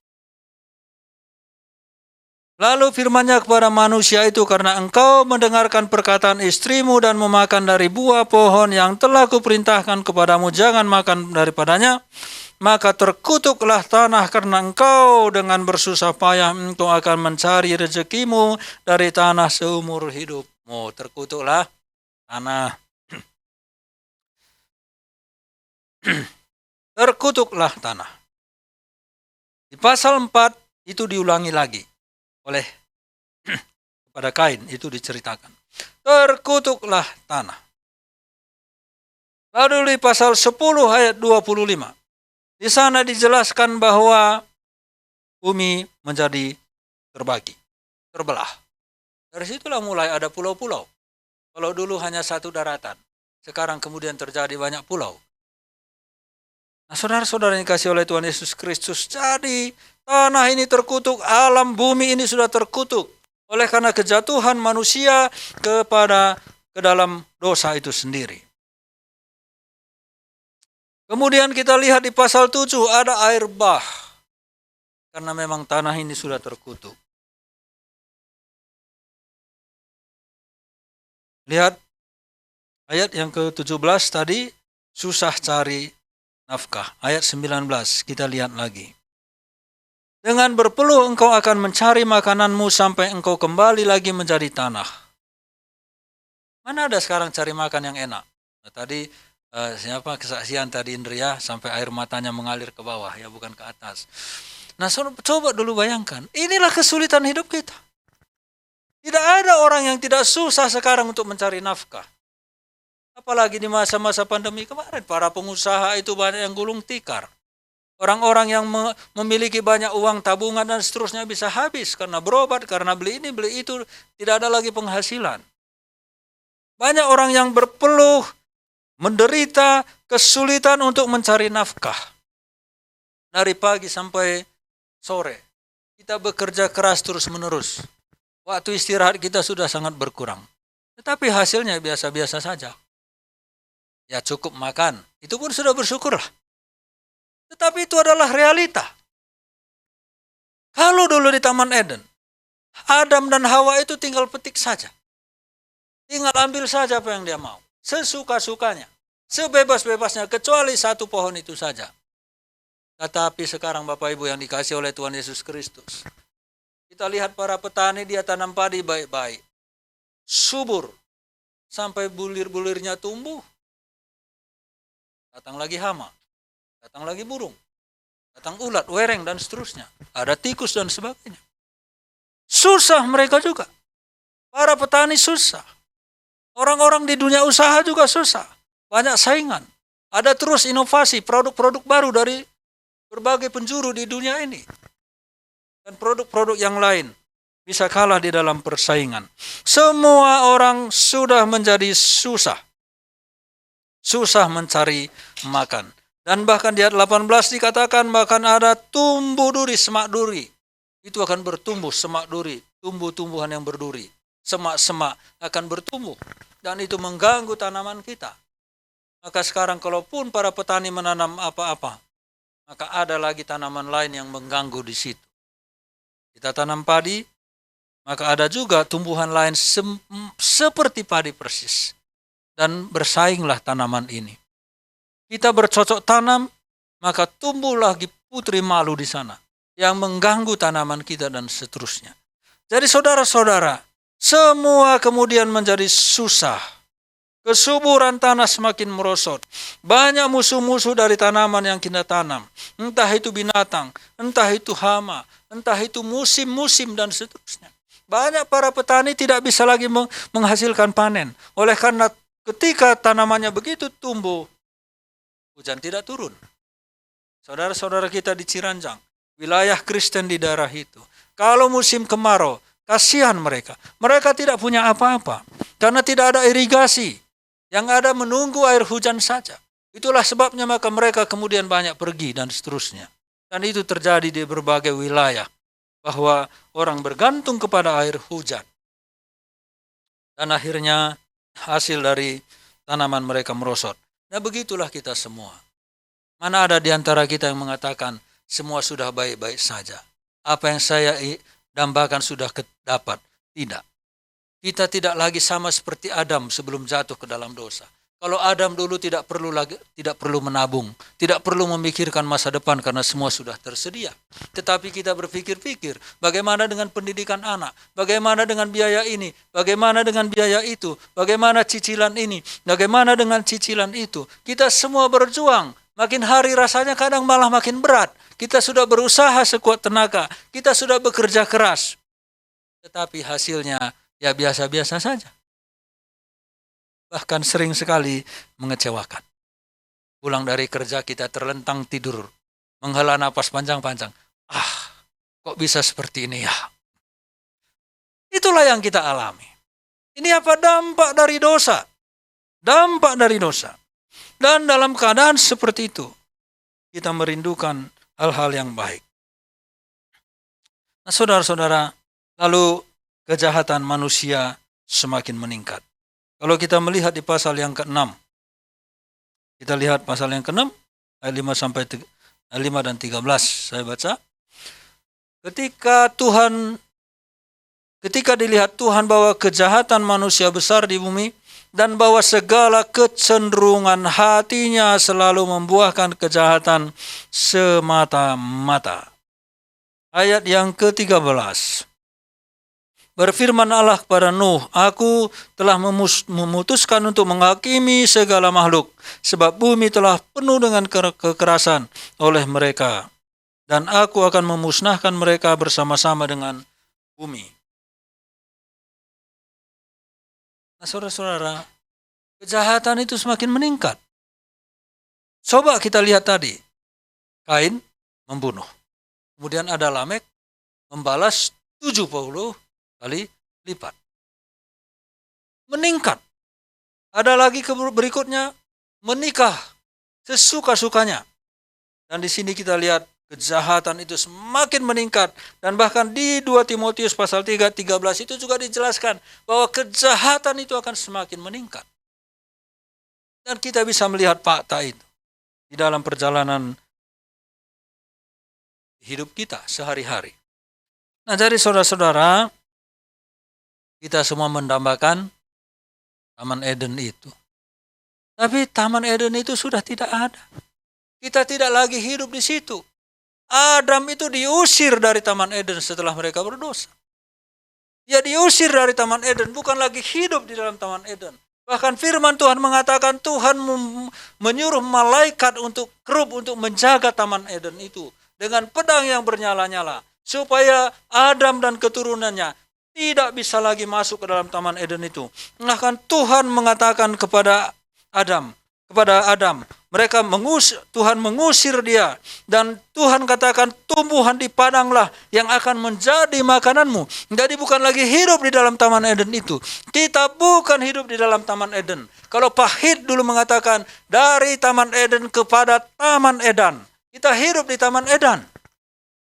Lalu firman-Nya kepada manusia itu, karena engkau mendengarkan perkataan istrimu dan memakan dari buah pohon yang telah kuperintahkan kepadamu, jangan makan daripadanya, maka terkutuklah tanah karena engkau dengan bersusah payah engkau akan mencari rezekimu dari tanah seumur hidupmu. Terkutuklah tanah. Terkutuklah tanah. Di pasal 4 itu diulangi lagi oleh kepada Kain, itu diceritakan. Terkutuklah tanah. Lalu di pasal 10 ayat 25. Di sana dijelaskan bahwa bumi menjadi terbagi, terbelah. Dari situlah mulai ada pulau-pulau. Kalau dulu hanya satu daratan, sekarang kemudian terjadi banyak pulau. Nah, saudara-saudara yang dikasihi oleh Tuhan Yesus Kristus, jadi tanah ini terkutuk, alam bumi ini sudah terkutuk oleh karena kejatuhan manusia ke dalam dosa itu sendiri. Kemudian kita lihat di pasal 7 ada air bah, karena memang tanah ini sudah terkutuk. Lihat ayat yang ke-17 tadi, susah cari nafkah. Ayat 19 kita lihat lagi. Dengan berpeluh engkau akan mencari makananmu sampai engkau kembali lagi menjadi tanah. Mana ada sekarang cari makan yang enak? Nah, tadi kesaksian tadi Indria sampai air matanya mengalir ke bawah, ya bukan ke atas. Nah, coba dulu bayangkan, inilah kesulitan hidup kita. Tidak ada orang yang tidak susah sekarang untuk mencari nafkah. Apalagi di masa-masa pandemi kemarin, para pengusaha itu banyak yang gulung tikar. Orang-orang yang memiliki banyak uang tabungan dan seterusnya bisa habis karena berobat, karena beli ini, beli itu, tidak ada lagi penghasilan. Banyak orang yang berpeluh, menderita, kesulitan untuk mencari nafkah. Dari pagi sampai sore, kita bekerja keras terus-menerus. Waktu istirahat kita sudah sangat berkurang. Tetapi hasilnya biasa-biasa saja. Ya cukup makan, itu pun sudah bersyukurlah. Tetapi itu adalah realita. Kalau dulu di Taman Eden, Adam dan Hawa itu tinggal petik saja. Tinggal ambil saja apa yang dia mau. Sesuka-sukanya. Sebebas-bebasnya, kecuali satu pohon itu saja. Tetapi sekarang Bapak Ibu yang dikasih oleh Tuhan Yesus Kristus. Kita lihat para petani, dia tanam padi baik-baik. Subur. Sampai bulir-bulirnya tumbuh. Datang lagi hama. Datang lagi burung, datang ulat, wereng, dan seterusnya. Ada tikus dan sebagainya. Susah mereka juga. Para petani susah. Orang-orang di dunia usaha juga susah. Banyak saingan. Ada terus inovasi, produk-produk baru dari berbagai penjuru di dunia ini. Dan produk-produk yang lain bisa kalah di dalam persaingan. Semua orang sudah menjadi susah. Susah mencari makan. Dan bahkan di ayat 18 dikatakan bahkan ada tumbuh duri, semak duri. Itu akan bertumbuh, semak duri, tumbuh-tumbuhan yang berduri. Semak-semak akan bertumbuh. Dan itu mengganggu tanaman kita. Maka sekarang kalaupun para petani menanam apa-apa, maka ada lagi tanaman lain yang mengganggu di situ. Kita tanam padi, maka ada juga tumbuhan lain seperti padi persis. Dan bersainglah tanaman ini. Kita bercocok tanam, maka tumbuh lagi putri malu di sana yang mengganggu tanaman kita dan seterusnya. Jadi saudara-saudara, semua kemudian menjadi susah. Kesuburan tanah semakin merosot. Banyak musuh-musuh dari tanaman yang kita tanam. Entah itu binatang, entah itu hama, entah itu musim-musim dan seterusnya. Banyak para petani tidak bisa lagi menghasilkan panen. Oleh karena ketika tanamannya begitu tumbuh, hujan tidak turun. Saudara-saudara kita di Ciranjang, wilayah Kristen di daerah itu. Kalau musim kemarau, kasihan mereka. Mereka tidak punya apa-apa. Karena tidak ada irigasi. Yang ada menunggu air hujan saja. Itulah sebabnya maka mereka kemudian banyak pergi dan seterusnya. Dan itu terjadi di berbagai wilayah. Bahwa orang bergantung kepada air hujan. Dan akhirnya hasil dari tanaman mereka merosot. Nah begitulah kita semua. Mana ada di antara kita yang mengatakan semua sudah baik-baik saja. Apa yang saya dambakan sudah dapat. Tidak. Kita tidak lagi sama seperti Adam sebelum jatuh ke dalam dosa. Kalau Adam dulu tidak perlu menabung, tidak perlu memikirkan masa depan karena semua sudah tersedia. Tetapi kita berpikir-pikir, bagaimana dengan pendidikan anak, bagaimana dengan biaya ini, bagaimana dengan biaya itu, bagaimana cicilan ini, bagaimana dengan cicilan itu. Kita semua berjuang, makin hari rasanya kadang malah makin berat. Kita sudah berusaha sekuat tenaga, kita sudah bekerja keras. Tetapi hasilnya ya biasa-biasa saja. Bahkan sering sekali mengecewakan. Pulang dari kerja kita terlentang tidur, menghela napas panjang-panjang. Kok bisa seperti ini ya? Itulah yang kita alami. Ini apa? Dampak dari dosa. Dampak dari dosa. Dan dalam keadaan seperti itu, kita merindukan hal-hal yang baik. Nah, saudara-saudara, lalu kejahatan manusia semakin meningkat. Kalau kita melihat di pasal yang ke-6, kita lihat pasal yang ke-6, ayat 5 dan 13, saya baca. Ketika dilihat Tuhan bahwa kejahatan manusia besar di bumi, dan bahwa segala kecenderungan hatinya selalu membuahkan kejahatan semata-mata. Ayat yang ke-13. Berfirman Allah kepada Nuh, Aku telah memutuskan untuk menghakimi segala makhluk, sebab bumi telah penuh dengan kekerasan oleh mereka. Dan aku akan memusnahkan mereka bersama-sama dengan bumi. Nah, saudara-saudara, kejahatan itu semakin meningkat. Coba kita lihat tadi, Kain membunuh. Kemudian ada Lamek membalas 70 kali lipat. Meningkat. Ada lagi berikutnya, menikah sesuka-sukanya. Dan di sini kita lihat kejahatan itu semakin meningkat. Dan bahkan di 2 Timotius pasal 3:13 itu juga dijelaskan bahwa kejahatan itu akan semakin meningkat. Dan kita bisa melihat fakta itu di dalam perjalanan hidup kita sehari-hari. Nah, jadi saudara-saudara, kita semua mendambakan Taman Eden itu. Tapi Taman Eden itu sudah tidak ada. Kita tidak lagi hidup di situ. Adam itu diusir dari Taman Eden setelah mereka berdosa. Dia diusir dari Taman Eden, bukan lagi hidup di dalam Taman Eden. Bahkan firman Tuhan mengatakan Tuhan menyuruh malaikat untuk menjaga Taman Eden itu dengan pedang yang bernyala-nyala, supaya Adam dan keturunannya tidak bisa lagi masuk ke dalam Taman Eden itu. Bahkan Tuhan mengatakan kepada Adam, Tuhan mengusir dia, dan Tuhan katakan tumbuhan di padanglah yang akan menjadi makananmu. Jadi bukan lagi hidup di dalam Taman Eden itu. Kita bukan hidup di dalam Taman Eden. Kalau Pahit dulu mengatakan dari Taman Eden kepada Taman Edan, kita hidup di Taman Edan.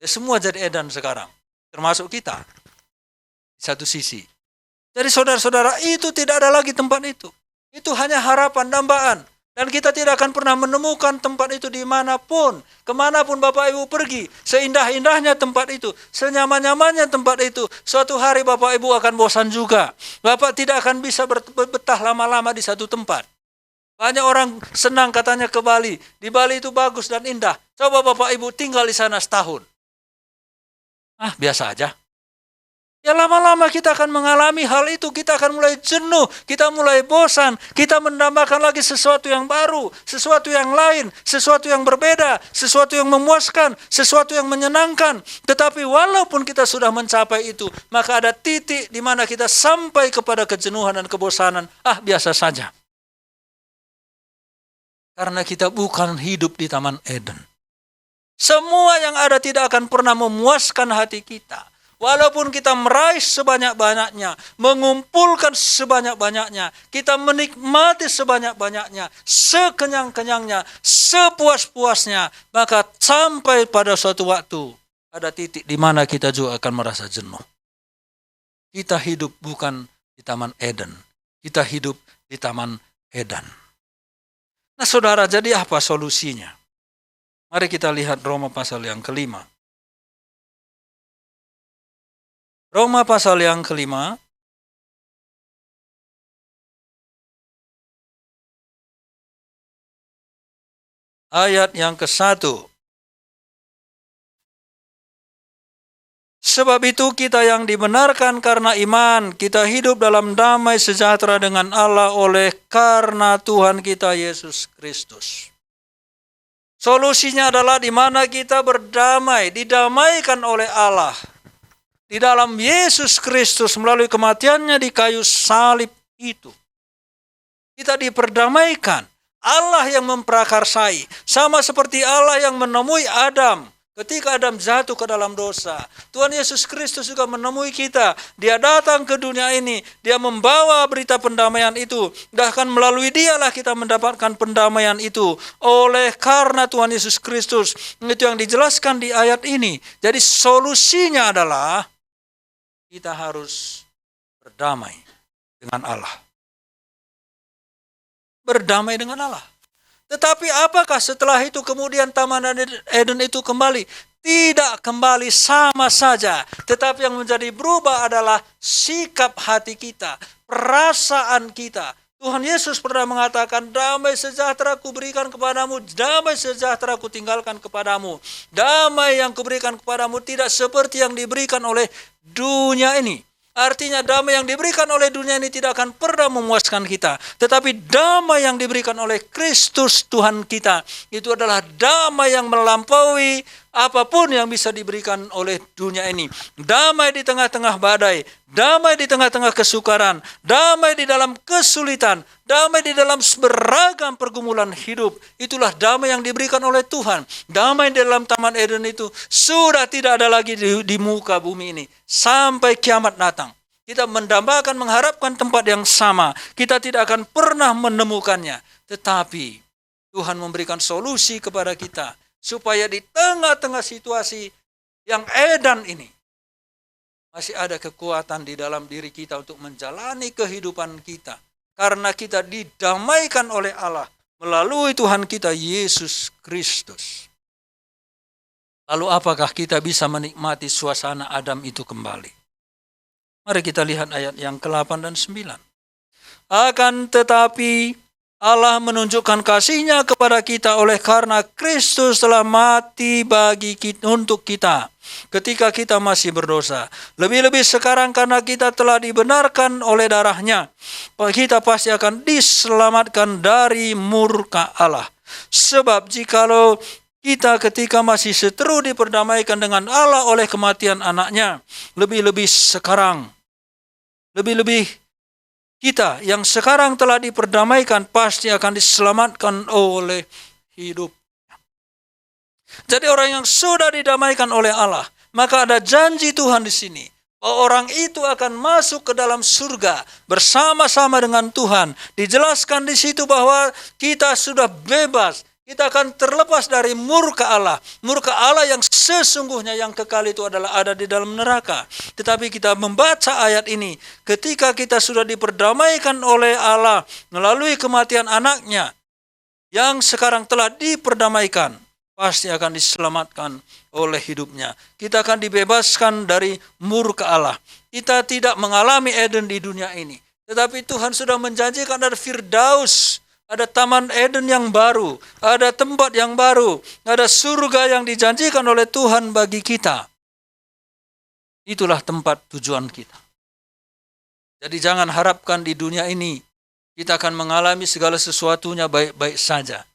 Ya, semua jadi Edan sekarang, termasuk kita. Satu sisi. Jadi saudara-saudara, itu tidak ada lagi tempat itu. Itu hanya harapan, dambaan. Dan kita tidak akan pernah menemukan tempat itu dimanapun. Kemanapun Bapak Ibu pergi, seindah-indahnya tempat itu, senyaman-nyamannya tempat itu, suatu hari Bapak Ibu akan bosan juga. Bapak tidak akan bisa betah lama-lama di satu tempat. Banyak orang senang katanya ke Bali. Di Bali itu bagus dan indah. Coba Bapak Ibu tinggal di sana setahun. Biasa aja. Ya, lama-lama kita akan mengalami hal itu, kita akan mulai jenuh, kita mulai bosan, kita mendambakan lagi sesuatu yang baru, sesuatu yang lain, sesuatu yang berbeda, sesuatu yang memuaskan, sesuatu yang menyenangkan. Tetapi walaupun kita sudah mencapai itu, maka ada titik di mana kita sampai kepada kejenuhan dan kebosanan. Biasa saja. Karena kita bukan hidup di Taman Eden. Semua yang ada tidak akan pernah memuaskan hati kita. Walaupun kita meraih sebanyak-banyaknya, mengumpulkan sebanyak-banyaknya, kita menikmati sebanyak-banyaknya, sekenyang-kenyangnya, sepuas-puasnya, maka sampai pada suatu waktu ada titik di mana kita juga akan merasa jenuh. Kita hidup bukan di Taman Eden, kita hidup di Taman Edan. Nah, saudara, jadi apa solusinya? Mari kita lihat Roma pasal yang ke-5. Roma pasal yang ke-5 ayat yang ke-1. Sebab itu kita yang dibenarkan karena iman, kita hidup dalam damai sejahtera dengan Allah oleh karena Tuhan kita Yesus Kristus. Solusinya adalah di mana kita berdamai, didamaikan oleh Allah. Di dalam Yesus Kristus melalui kematiannya di kayu salib itu. Kita diperdamaikan. Allah yang memprakarsai. Sama seperti Allah yang menemui Adam. Ketika Adam jatuh ke dalam dosa. Tuhan Yesus Kristus juga menemui kita. Dia datang ke dunia ini. Dia membawa berita pendamaian itu. Bahkan melalui dialah kita mendapatkan pendamaian itu. Oleh karena Tuhan Yesus Kristus. Itu yang dijelaskan di ayat ini. Jadi solusinya adalah kita harus berdamai dengan Allah. Berdamai dengan Allah. Tetapi apakah setelah itu kemudian Taman Eden itu kembali? Tidak kembali, sama saja. Tetapi yang menjadi berubah adalah sikap hati kita, perasaan kita, Tuhan Yesus pernah mengatakan, damai sejahtera kuberikan kepadamu, damai sejahtera kutinggalkan kepadamu. Damai yang kuberikan kepadamu tidak seperti yang diberikan oleh dunia ini. Artinya damai yang diberikan oleh dunia ini tidak akan pernah memuaskan kita. Tetapi damai yang diberikan oleh Kristus Tuhan kita, itu adalah damai yang melampaui apapun yang bisa diberikan oleh dunia ini. Damai di tengah-tengah badai, damai di tengah-tengah kesukaran, damai di dalam kesulitan, damai di dalam beragam pergumulan hidup. Itulah damai yang diberikan oleh Tuhan. Damai di dalam Taman Eden itu sudah tidak ada lagi di muka bumi ini sampai kiamat datang. Kita mendambakan, mengharapkan tempat yang sama. Kita tidak akan pernah menemukannya. Tetapi Tuhan memberikan solusi kepada kita supaya di tengah-tengah situasi yang edan ini masih ada kekuatan di dalam diri kita untuk menjalani kehidupan kita. Karena kita didamaikan oleh Allah melalui Tuhan kita Yesus Kristus. Lalu apakah kita bisa menikmati suasana Adam itu kembali? Mari kita lihat ayat yang ke-8 dan 9. Akan tetapi Allah menunjukkan kasih-Nya kepada kita oleh karena Kristus telah mati bagi kita, untuk kita ketika kita masih berdosa. Lebih-lebih sekarang karena kita telah dibenarkan oleh darah-Nya, kita pasti akan diselamatkan dari murka Allah. Sebab jikalau kita ketika masih seteru diperdamaikan dengan Allah oleh kematian anak-Nya, lebih-lebih kita yang sekarang telah diperdamaikan pasti akan diselamatkan oleh hidup. Jadi orang yang sudah didamaikan oleh Allah, maka ada janji Tuhan di sini bahwa orang itu akan masuk ke dalam surga bersama-sama dengan Tuhan. Dijelaskan di situ bahwa kita sudah bebas. Kita akan terlepas dari murka Allah. Murka Allah yang sesungguhnya yang kekal itu adalah ada di dalam neraka. Tetapi kita membaca ayat ini, ketika kita sudah diperdamaikan oleh Allah melalui kematian anaknya, yang sekarang telah diperdamaikan, pasti akan diselamatkan oleh hidupnya. Kita akan dibebaskan dari murka Allah. Kita tidak mengalami Eden di dunia ini. Tetapi Tuhan sudah menjanjikan ada Firdaus, ada Taman Eden yang baru, ada tempat yang baru, ada surga yang dijanjikan oleh Tuhan bagi kita. Itulah tempat tujuan kita. Jadi jangan harapkan di dunia ini kita akan mengalami segala sesuatunya baik-baik saja.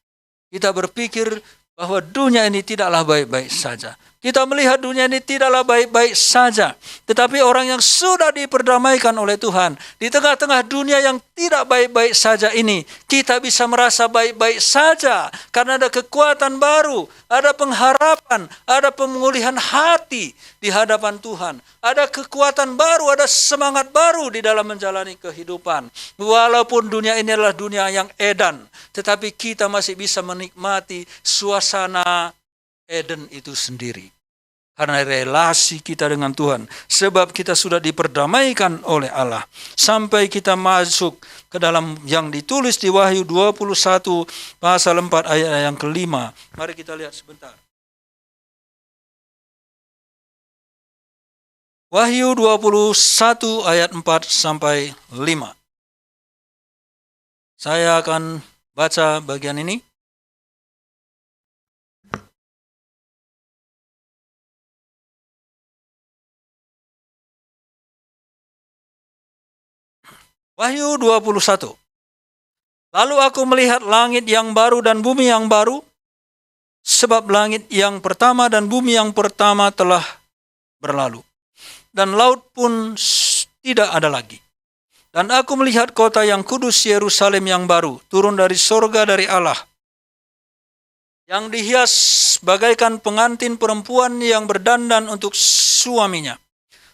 Kita berpikir bahwa dunia ini tidaklah baik-baik saja. Kita melihat dunia ini tidaklah baik-baik saja. Tetapi orang yang sudah diperdamaikan oleh Tuhan, di tengah-tengah dunia yang tidak baik-baik saja ini, kita bisa merasa baik-baik saja. Karena ada kekuatan baru, ada pengharapan, ada pemulihan hati di hadapan Tuhan. Ada kekuatan baru, ada semangat baru di dalam menjalani kehidupan. Walaupun dunia ini adalah dunia yang edan, tetapi kita masih bisa menikmati suasana Eden itu sendiri. Karena relasi kita dengan Tuhan. Sebab kita sudah diperdamaikan oleh Allah. Sampai kita masuk ke dalam yang ditulis di Wahyu 21 pasal 4 ayat yang kelima. Mari kita lihat sebentar. Wahyu 21 ayat 4 sampai 5. Saya akan baca bagian ini. Wahyu 21. Lalu aku melihat langit yang baru dan bumi yang baru, sebab langit yang pertama dan bumi yang pertama telah berlalu, dan laut pun tidak ada lagi. Dan aku melihat kota yang kudus Yerusalem yang baru, turun dari sorga dari Allah, yang dihias bagaikan pengantin perempuan yang berdandan untuk suaminya.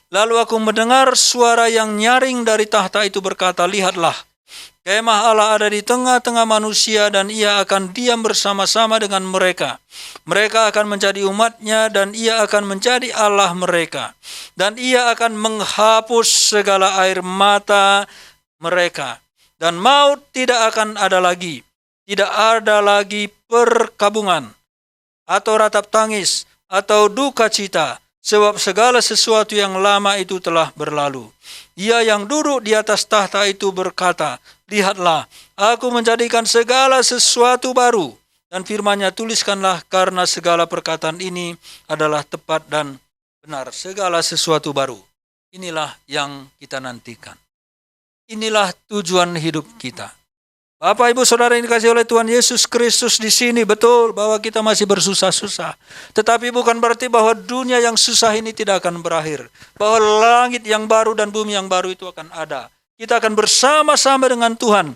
Lalu aku mendengar suara yang nyaring dari tahta itu berkata, lihatlah, kemah Allah ada di tengah-tengah manusia dan ia akan diam bersama-sama dengan mereka. Mereka akan menjadi umatnya dan ia akan menjadi Allah mereka. Dan ia akan menghapus segala air mata mereka. Dan maut tidak akan ada lagi. Tidak ada lagi perkabungan, atau ratap tangis, atau duka cita. sebab segala sesuatu yang lama itu telah berlalu. Ia yang duduk di atas tahta itu berkata, lihatlah, aku menjadikan segala sesuatu baru. Dan firman-Nya, tuliskanlah, karena segala perkataan ini adalah tepat dan benar. Segala sesuatu baru. Inilah yang kita nantikan. Inilah tujuan hidup kita. Bapak, Ibu, Saudara yang dikasihi oleh Tuhan Yesus Kristus, di sini betul bahwa kita masih bersusah-susah. Tetapi bukan berarti bahwa dunia yang susah ini tidak akan berakhir. Bahwa langit yang baru dan bumi yang baru itu akan ada. Kita akan bersama-sama dengan Tuhan.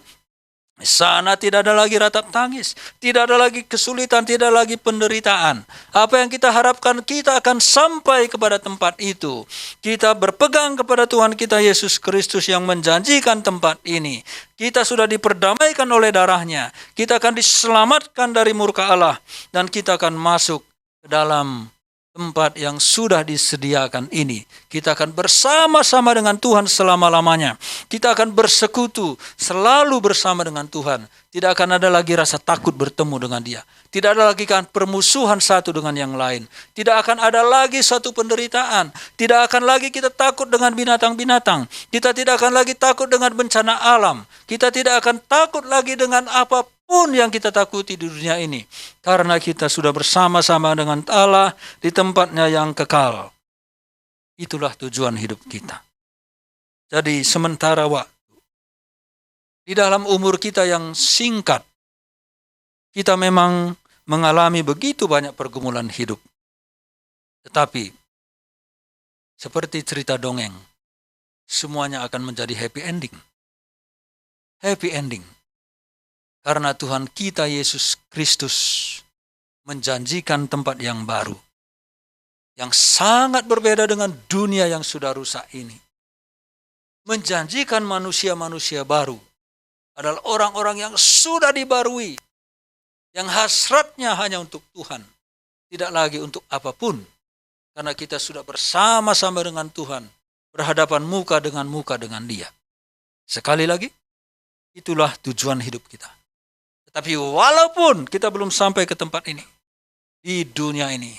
Di sana tidak ada lagi ratap tangis, tidak ada lagi kesulitan, tidak lagi penderitaan. Apa yang kita harapkan, kita akan sampai kepada tempat itu. Kita berpegang kepada Tuhan kita Yesus Kristus yang menjanjikan tempat ini. Kita sudah diperdamaikan oleh darah-Nya. Kita akan diselamatkan dari murka Allah. Dan kita akan masuk ke dalam tempat yang sudah disediakan ini. Kita akan bersama-sama dengan Tuhan selama-lamanya. Kita akan bersekutu selalu bersama dengan Tuhan. Tidak akan ada lagi rasa takut bertemu dengan Dia. Tidak ada lagi kan permusuhan satu dengan yang lain. Tidak akan ada lagi satu penderitaan. Tidak akan lagi kita takut dengan binatang-binatang. Kita tidak akan lagi takut dengan bencana alam. Kita tidak akan takut lagi dengan apapun yang kita takuti di dunia ini. Karena kita sudah bersama-sama dengan Allah di tempat-Nya yang kekal. Itulah tujuan hidup kita. Jadi sementara waktu, di dalam umur kita yang singkat, kita memang mengalami begitu banyak pergumulan hidup. Tetapi, seperti cerita dongeng, semuanya akan menjadi happy ending. Happy ending. Karena Tuhan kita Yesus Kristus menjanjikan tempat yang baru. Yang sangat berbeda dengan dunia yang sudah rusak ini. Menjanjikan manusia-manusia baru. Adalah orang-orang yang sudah dibarui. Yang hasratnya hanya untuk Tuhan. Tidak lagi untuk apapun. Karena kita sudah bersama-sama dengan Tuhan. Berhadapan muka dengan Dia. Sekali lagi, itulah tujuan hidup kita. Tetapi walaupun kita belum sampai ke tempat ini, di dunia ini,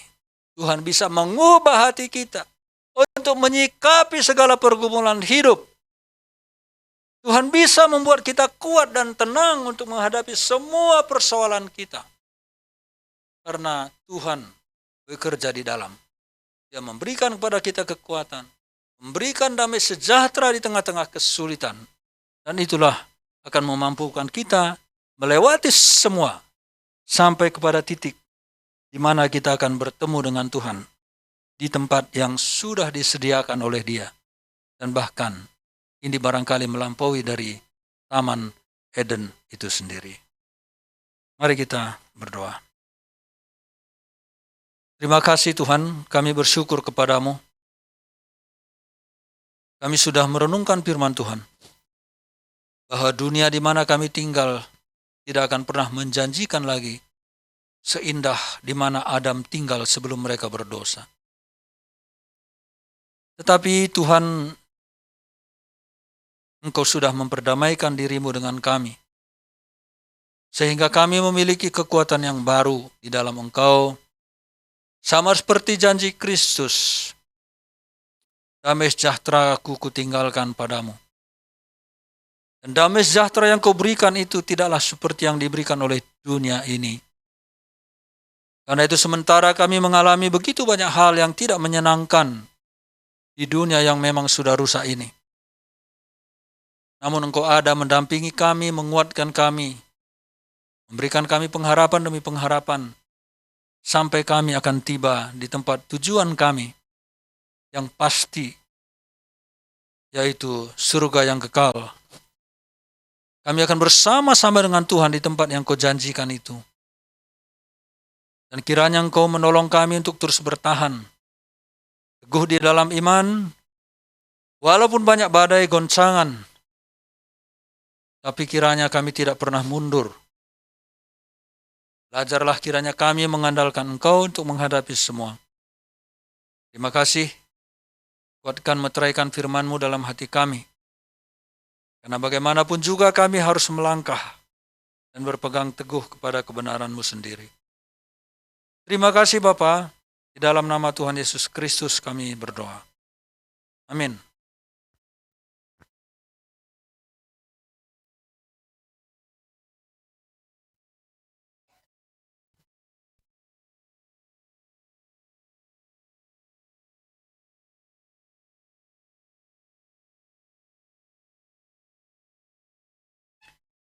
Tuhan bisa mengubah hati kita untuk menyikapi segala pergumulan hidup. Tuhan bisa membuat kita kuat dan tenang untuk menghadapi semua persoalan kita. Karena Tuhan bekerja di dalam. Dia memberikan kepada kita kekuatan, memberikan damai sejahtera di tengah-tengah kesulitan. Dan itulah akan memampukan kita melewati semua sampai kepada titik di mana kita akan bertemu dengan Tuhan di tempat yang sudah disediakan oleh Dia. Dan bahkan ini barangkali melampaui dari Taman Eden itu sendiri. Mari kita berdoa. Terima kasih Tuhan, kami bersyukur kepadamu. Kami sudah merenungkan firman Tuhan, bahwa dunia di mana kami tinggal tidak akan pernah menjanjikan lagi seindah di mana Adam tinggal sebelum mereka berdosa. Tetapi Tuhan, Engkau sudah memperdamaikan dirimu dengan kami. Sehingga kami memiliki kekuatan yang baru di dalam Engkau. Sama seperti janji Kristus. Damai sejahtera aku kutinggalkan padamu. Dan damai sejahtera yang Kau berikan itu tidaklah seperti yang diberikan oleh dunia ini. Karena itu sementara kami mengalami begitu banyak hal yang tidak menyenangkan di dunia yang memang sudah rusak ini. Namun Engkau ada mendampingi kami, menguatkan kami, memberikan kami pengharapan demi pengharapan, sampai kami akan tiba di tempat tujuan kami yang pasti, yaitu surga yang kekal. Kami akan bersama-sama dengan Tuhan di tempat yang Kau janjikan itu. Dan kiranya Engkau menolong kami untuk terus bertahan, teguh di dalam iman, walaupun banyak badai goncangan, tapi kiranya kami tidak pernah mundur. Belajarlah kiranya kami mengandalkan Engkau untuk menghadapi semua. Terima kasih, kuatkan meteraikan firman-Mu dalam hati kami. Karena bagaimanapun juga kami harus melangkah dan berpegang teguh kepada kebenaran-Mu sendiri. Terima kasih Bapa, Di dalam nama Tuhan Yesus Kristus kami berdoa. Amin.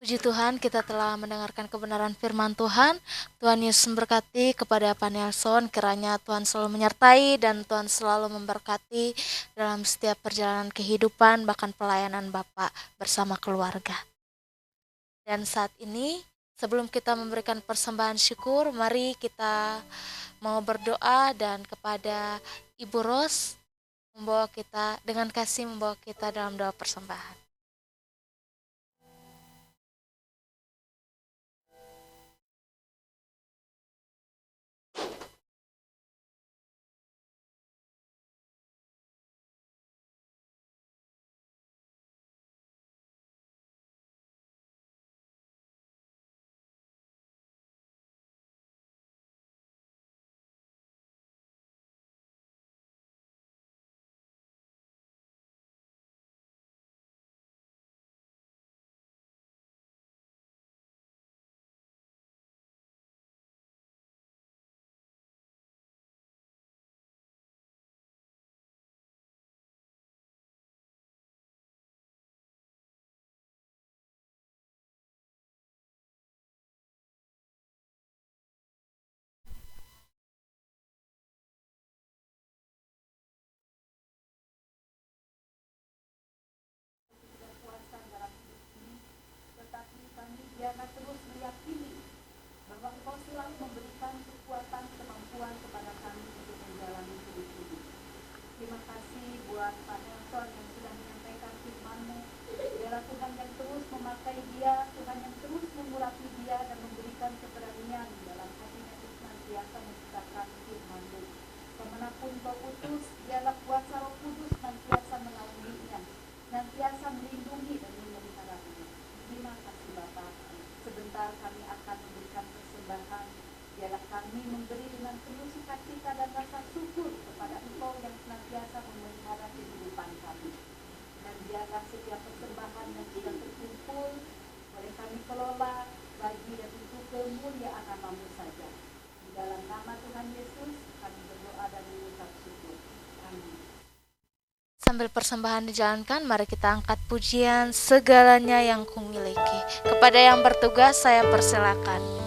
Puji Tuhan, kita telah mendengarkan kebenaran firman Tuhan. Tuhan Yesus memberkati kepada Pak Nelson, kiranya Tuhan selalu menyertai dan Tuhan selalu memberkati dalam setiap perjalanan kehidupan, bahkan pelayanan Bapak bersama keluarga. Dan saat ini, sebelum kita memberikan persembahan syukur, mari kita mau berdoa dan kepada Ibu Ros membawa kita dengan kasih membawa kita dalam doa persembahan. Terima kasih buat Pak Nelson yang sudah menyampaikan firman-Mu. Biarlah Tuhan yang terus memakai dia, Tuhan yang terus mengurapi dia dan memberikan keberanian dalam hatinya untuk senantiasa menciptakan firman-Mu. Kemanapun Kau utus, biarlah kuasa Roh Kudus senantiasa menaunginya, senantiasa melindungi dan memeliharanya. Terima kasih Bapa. Sebentar kami akan memberikan persembahan. Biarlah kami memberi dengan penuh sukacita dan rasa syukur kepada Engkau yang senantiasa memelihara kehidupan kami. Dan biarlah setiap persembahan yang sudah terkumpul boleh kami kelola bagi dan untuk kemuliaan nama-Mu saja. Di dalam nama Tuhan Yesus kami berdoa dan mengucap syukur. Amin. Sambil persembahan dijalankan, mari kita angkat pujian segalanya yang kumiliki. Kepada yang bertugas saya persilakan.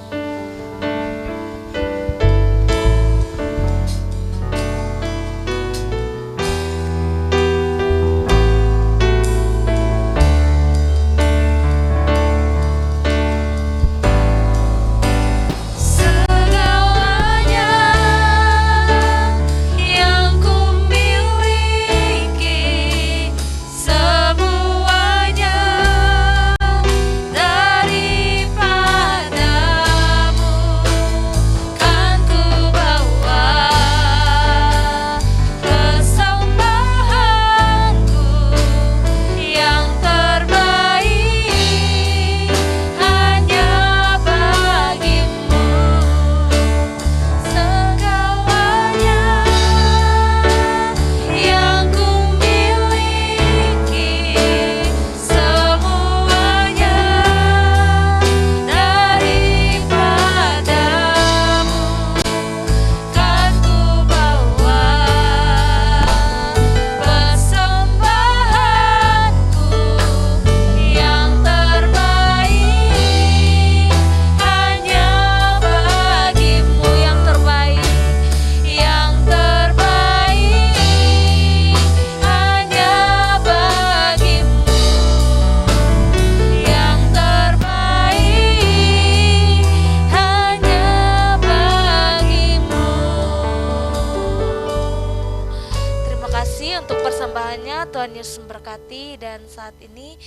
Tuhan Yesus memberkati. Dan saat ini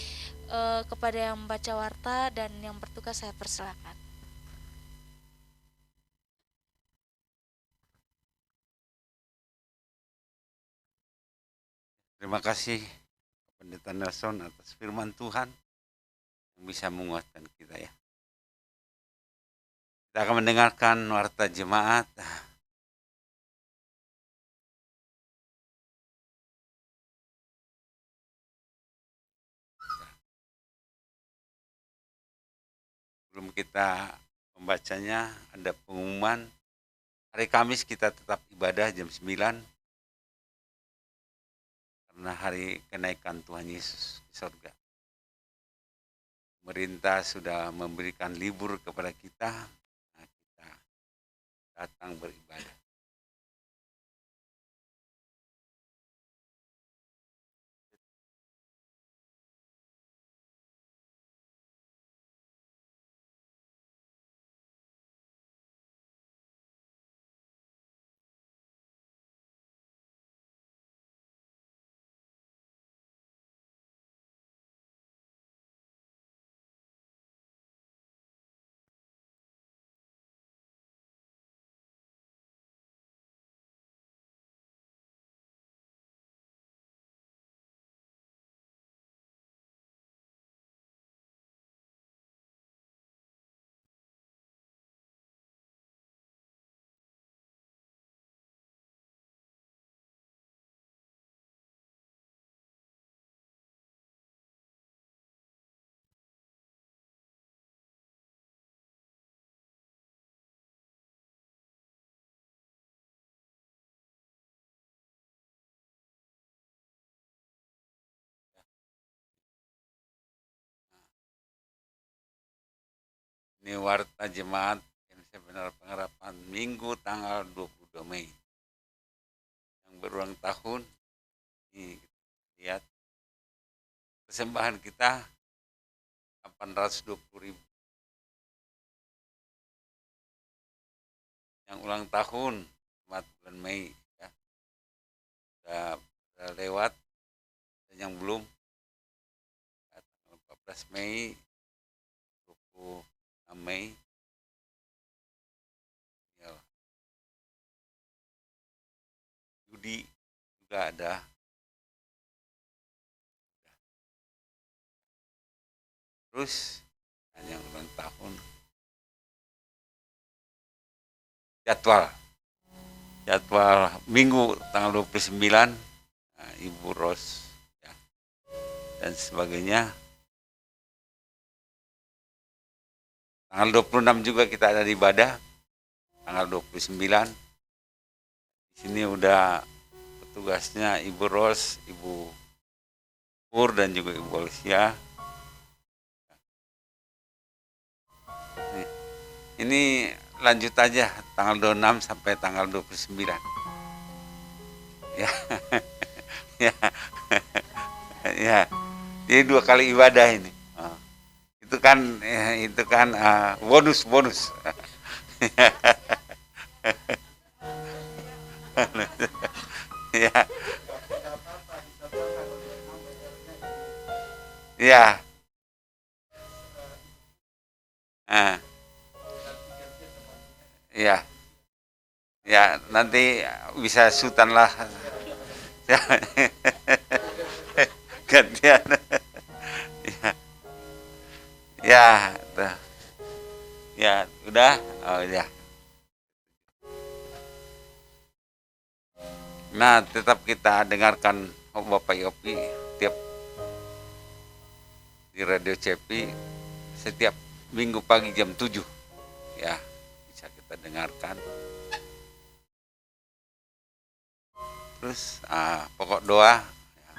kepada yang membaca warta dan yang bertugas saya persilakan. Terima kasih Pendeta Nelson atas firman Tuhan yang bisa menguatkan kita ya. Kita akan mendengarkan warta jemaat Sebelum kita membacanya, ada pengumuman. Hari Kamis kita tetap ibadah jam 9 karena hari kenaikan Tuhan Yesus di surga. Pemerintah sudah memberikan libur kepada kita, nah kita datang beribadah. Ini warta jemaat Indonesia Benar Pengharapan Minggu tanggal 22 Mei. Yang berulang tahun, ini lihat persembahan kita 820.000. Yang ulang tahun bulan Mei ya. Sudah lewat, dan yang belum tanggal 14 Mei, 26 Mei ya. Judi juga ada. Terus yang ulang tahun jadwal Minggu tanggal 29 Ibu Ros ya, dan sebagainya. Tanggal 26 juga kita ada di ibadah. Tanggal 29 di sini udah petugasnya Ibu Ros, Ibu Pur, dan juga Ibu Alicia. Ini lanjut aja tanggal 26 sampai tanggal 29. Ya. Ya. Ya. Jadi 2 kali ibadah ini. Itu kan bonus. Ya. Ya. Ya. Ya, nanti bisa sultan lah. Gantian. Ya. Ya, tuh. Ya, udah. Oh ya. Nah, tetap kita dengarkan Bapak Yopi tiap di Radio Cepi setiap Minggu pagi jam 7. Ya, bisa kita dengarkan. Terus pokok doa ya.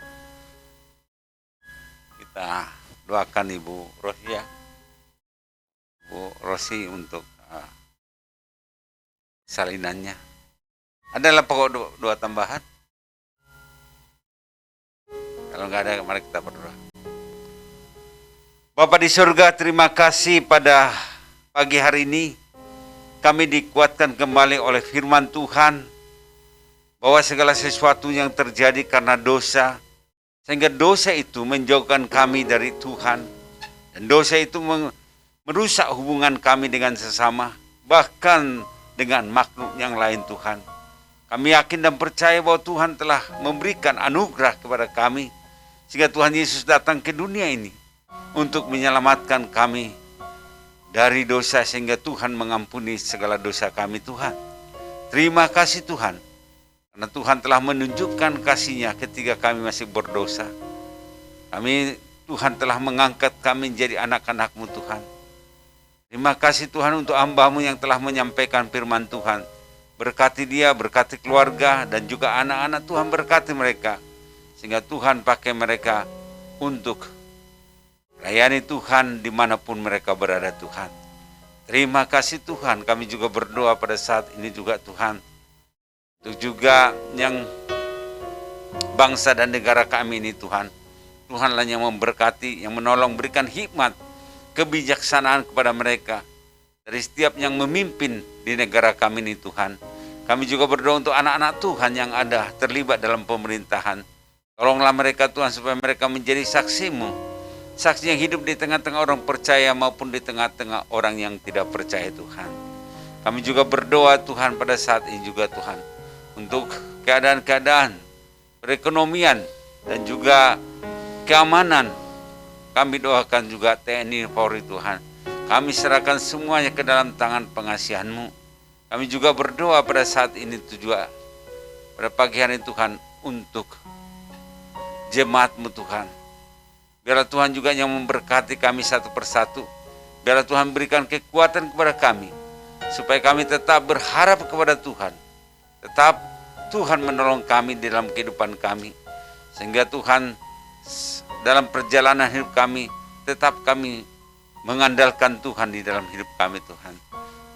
Kita doakan Ibu Rosia, Bu Rosi untuk salinannya. Adalah pokok doa tambahan. Kalau nggak ada, mari kita berdoa. Bapa di surga, terima kasih pada pagi hari ini kami dikuatkan kembali oleh firman Tuhan bahwa segala sesuatu yang terjadi karena dosa, sehingga dosa itu menjauhkan kami dari Tuhan, dan dosa itu merusak hubungan kami dengan sesama, bahkan dengan makhluk yang lain. Tuhan, kami yakin dan percaya bahwa Tuhan telah memberikan anugerah kepada kami, sehingga Tuhan Yesus datang ke dunia ini untuk menyelamatkan kami dari dosa, sehingga Tuhan mengampuni segala dosa kami. Tuhan, terima kasih Tuhan, karena Tuhan telah menunjukkan kasih-Nya ketika kami masih berdosa. Tuhan telah mengangkat kami menjadi anak-anak-Mu Tuhan. Terima kasih Tuhan untuk hamba-Mu yang telah menyampaikan firman Tuhan. Berkati dia, berkati keluarga, dan juga anak-anak Tuhan, berkati mereka. Sehingga Tuhan pakai mereka untuk layani Tuhan dimanapun mereka berada Tuhan. Terima kasih Tuhan, kami juga berdoa pada saat ini juga Tuhan. Untuk juga yang bangsa dan negara kami ini Tuhan. Tuhanlah yang memberkati, yang menolong, berikan hikmat, kebijaksanaan kepada mereka. Dari setiap yang memimpin di negara kami ini Tuhan. Kami juga berdoa untuk anak-anak Tuhan yang ada terlibat dalam pemerintahan. Tolonglah mereka Tuhan supaya mereka menjadi saksi-Mu. Saksi yang hidup di tengah-tengah orang percaya maupun di tengah-tengah orang yang tidak percaya Tuhan. Kami juga berdoa Tuhan pada saat ini juga Tuhan. Untuk keadaan-keadaan perekonomian dan juga keamanan. Kami doakan juga TNI Polri Tuhan. Kami serahkan semuanya ke dalam tangan pengasihan-Mu. Kami juga berdoa pada saat ini juga pada pagi hari Tuhan untuk jemaat-Mu Tuhan. Biarlah Tuhan juga yang memberkati kami satu persatu. Biarlah Tuhan berikan kekuatan kepada kami supaya kami tetap berharap kepada Tuhan. Tetap Tuhan menolong kami dalam kehidupan kami. Sehingga Tuhan dalam perjalanan hidup kami tetap kami mengandalkan Tuhan di dalam hidup kami Tuhan.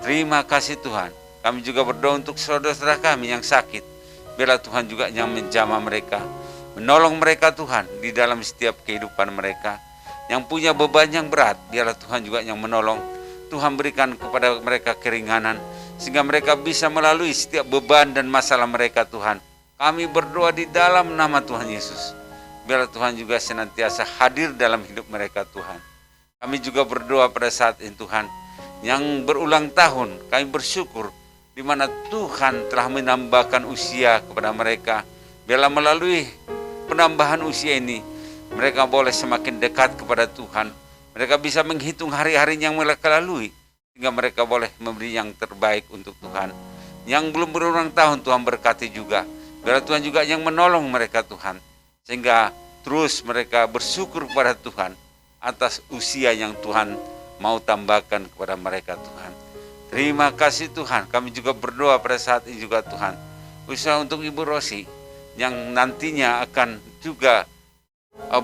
Terima kasih Tuhan. Kami juga berdoa untuk saudara-saudara kami yang sakit. Biarlah Tuhan juga yang menjamah mereka, menolong mereka Tuhan di dalam setiap kehidupan mereka. Yang punya beban yang berat, biarlah Tuhan juga yang menolong. Tuhan berikan kepada mereka keringanan, sehingga mereka bisa melalui setiap beban dan masalah mereka Tuhan. Kami berdoa di dalam nama Tuhan Yesus. Biarlah Tuhan juga senantiasa hadir dalam hidup mereka Tuhan. Kami juga berdoa pada saat ini Tuhan, yang berulang tahun kami bersyukur di mana Tuhan telah menambahkan usia kepada mereka. Biarlah melalui penambahan usia ini mereka boleh semakin dekat kepada Tuhan. Mereka bisa menghitung hari-hari yang mereka lalui sehingga mereka boleh memberi yang terbaik untuk Tuhan. Yang belum berulang tahun Tuhan berkati juga. Biarlah Tuhan juga yang menolong mereka Tuhan, sehingga terus mereka bersyukur kepada Tuhan atas usia yang Tuhan mau tambahkan kepada mereka Tuhan. Terima kasih Tuhan. Kami juga berdoa pada saat ini juga Tuhan, usaha untuk Ibu Rosi yang nantinya akan juga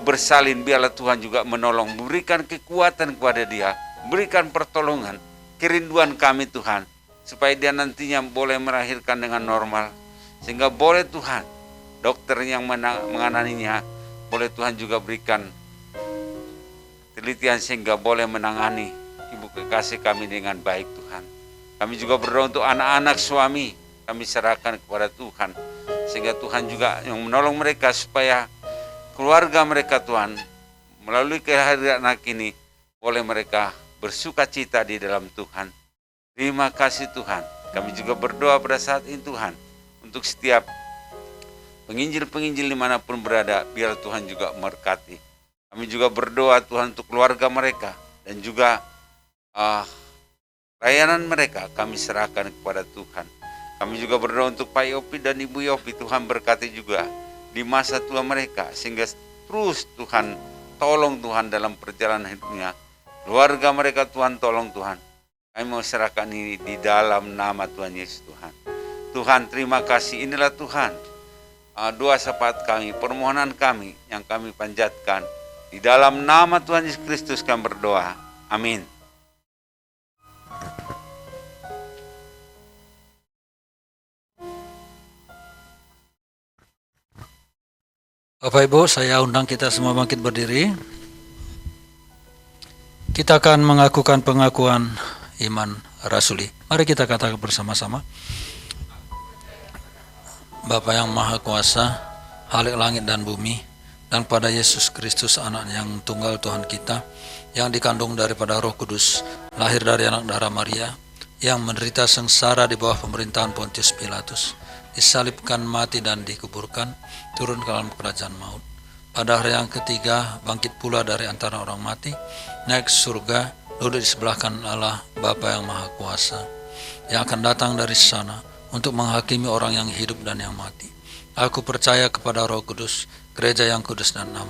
bersalin. Biarlah Tuhan juga menolong, berikan kekuatan kepada dia, berikan pertolongan, kerinduan kami Tuhan, supaya dia nantinya boleh melahirkan dengan normal, sehingga boleh Tuhan dokter yang menanganinya, boleh Tuhan juga berikan telitian sehingga boleh menangani ibu kekasih kami dengan baik Tuhan. Kami juga berdoa untuk anak-anak suami, kami serahkan kepada Tuhan, sehingga Tuhan juga yang menolong mereka supaya keluarga mereka Tuhan melalui kehadiran anak ini boleh mereka bersuka cita di dalam Tuhan. Terima kasih Tuhan. Kami juga berdoa pada saat ini Tuhan untuk setiap penginjil-penginjil dimanapun berada, biar Tuhan juga memberkati. Kami juga berdoa Tuhan untuk keluarga mereka dan juga layanan mereka kami serahkan kepada Tuhan. Kami juga berdoa untuk Pak Yopi dan Ibu Yopi, Tuhan berkati juga di masa tua mereka, sehingga terus Tuhan tolong Tuhan dalam perjalanan hidupnya. Keluarga mereka Tuhan tolong Tuhan. Kami mau serahkan ini di dalam nama Tuhan Yesus Tuhan. Tuhan terima kasih, inilah Tuhan doa syafaat kami, permohonan kami yang kami panjatkan. Di dalam nama Tuhan Yesus Kristus kami berdoa. Amin. Bapak Ibu, saya undang kita semua bangkit berdiri. Kita akan mengakukan pengakuan iman rasuli. Mari kita katakan bersama-sama. Bapa yang Maha Kuasa, Khalik langit dan bumi, dan pada Yesus Kristus anak yang tunggal Tuhan kita, yang dikandung daripada Roh Kudus, lahir dari anak darah Maria, yang menderita sengsara di bawah pemerintahan Pontius Pilatus, disalibkan, mati dan dikuburkan, turun ke dalam kerajaan maut. Pada hari yang ketiga bangkit pula dari antara orang mati, naik ke surga, duduk di sebelah kanan Allah Bapa yang Maha Kuasa, yang akan datang dari sana untuk menghakimi orang yang hidup dan yang mati. Aku percaya kepada Roh Kudus, gereja yang kudus dan am,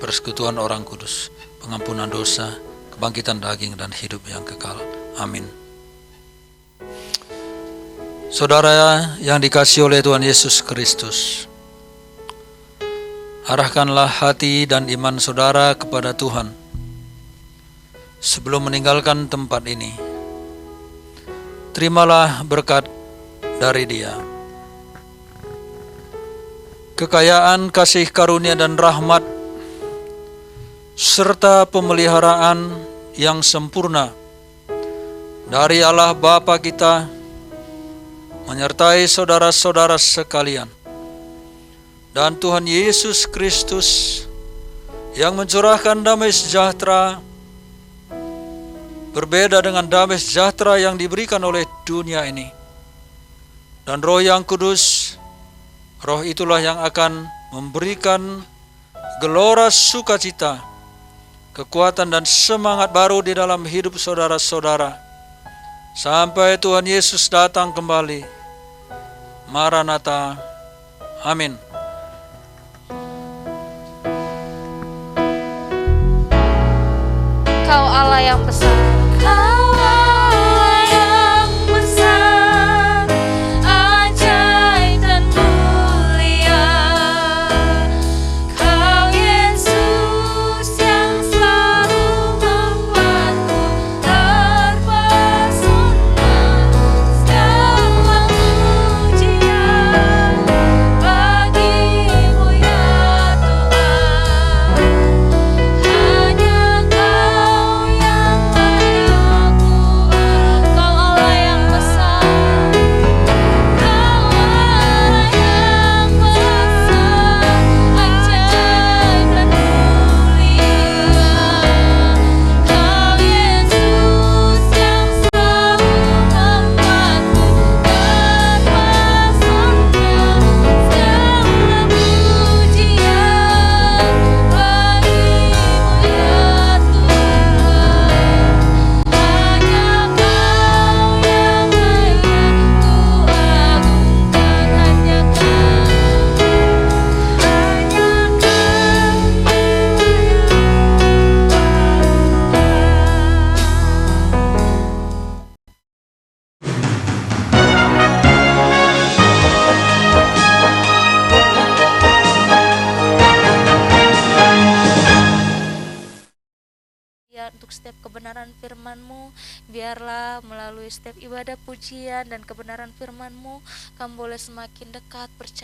persekutuan orang kudus, pengampunan dosa, kebangkitan daging dan hidup yang kekal. Amin. Saudara yang dikasihi oleh Tuhan Yesus Kristus, arahkanlah hati dan iman saudara kepada Tuhan sebelum meninggalkan tempat ini. Terimalah berkat dari Dia. Kekayaan kasih karunia dan rahmat serta pemeliharaan yang sempurna dari Allah Bapa kita menyertai saudara-saudara sekalian, dan Tuhan Yesus Kristus yang mencurahkan damai sejahtera berbeda dengan damai sejahtera yang diberikan oleh dunia ini, dan Roh yang Kudus, Roh itulah yang akan memberikan gelora sukacita, kekuatan dan semangat baru di dalam hidup saudara-saudara sampai Tuhan Yesus datang kembali. Maranatha. Amin. Kau Allah yang besar. Kau Allah yang besar, ajaib dan mulia. Kau Yesus yang selalu membuatku terpesona. Segala pujian bagimu ya Tuhan. Hanya Kau yang layak kuat. Kau Allah yang besar. Kau Allah yang besar, ajaib dan mulia. Kau Yesus yang selalu membuatku terpesona. Segala pujian bagimu ya Tuhan. Hanya Kau yang layak kuagungkan. Hanya Kau, hanya Ya, untuk setiap kebenaran firman-Mu, biarlah melalui setiap ibadah pujian dan kebenaran firman-Mu, kami boleh semakin dekat percaya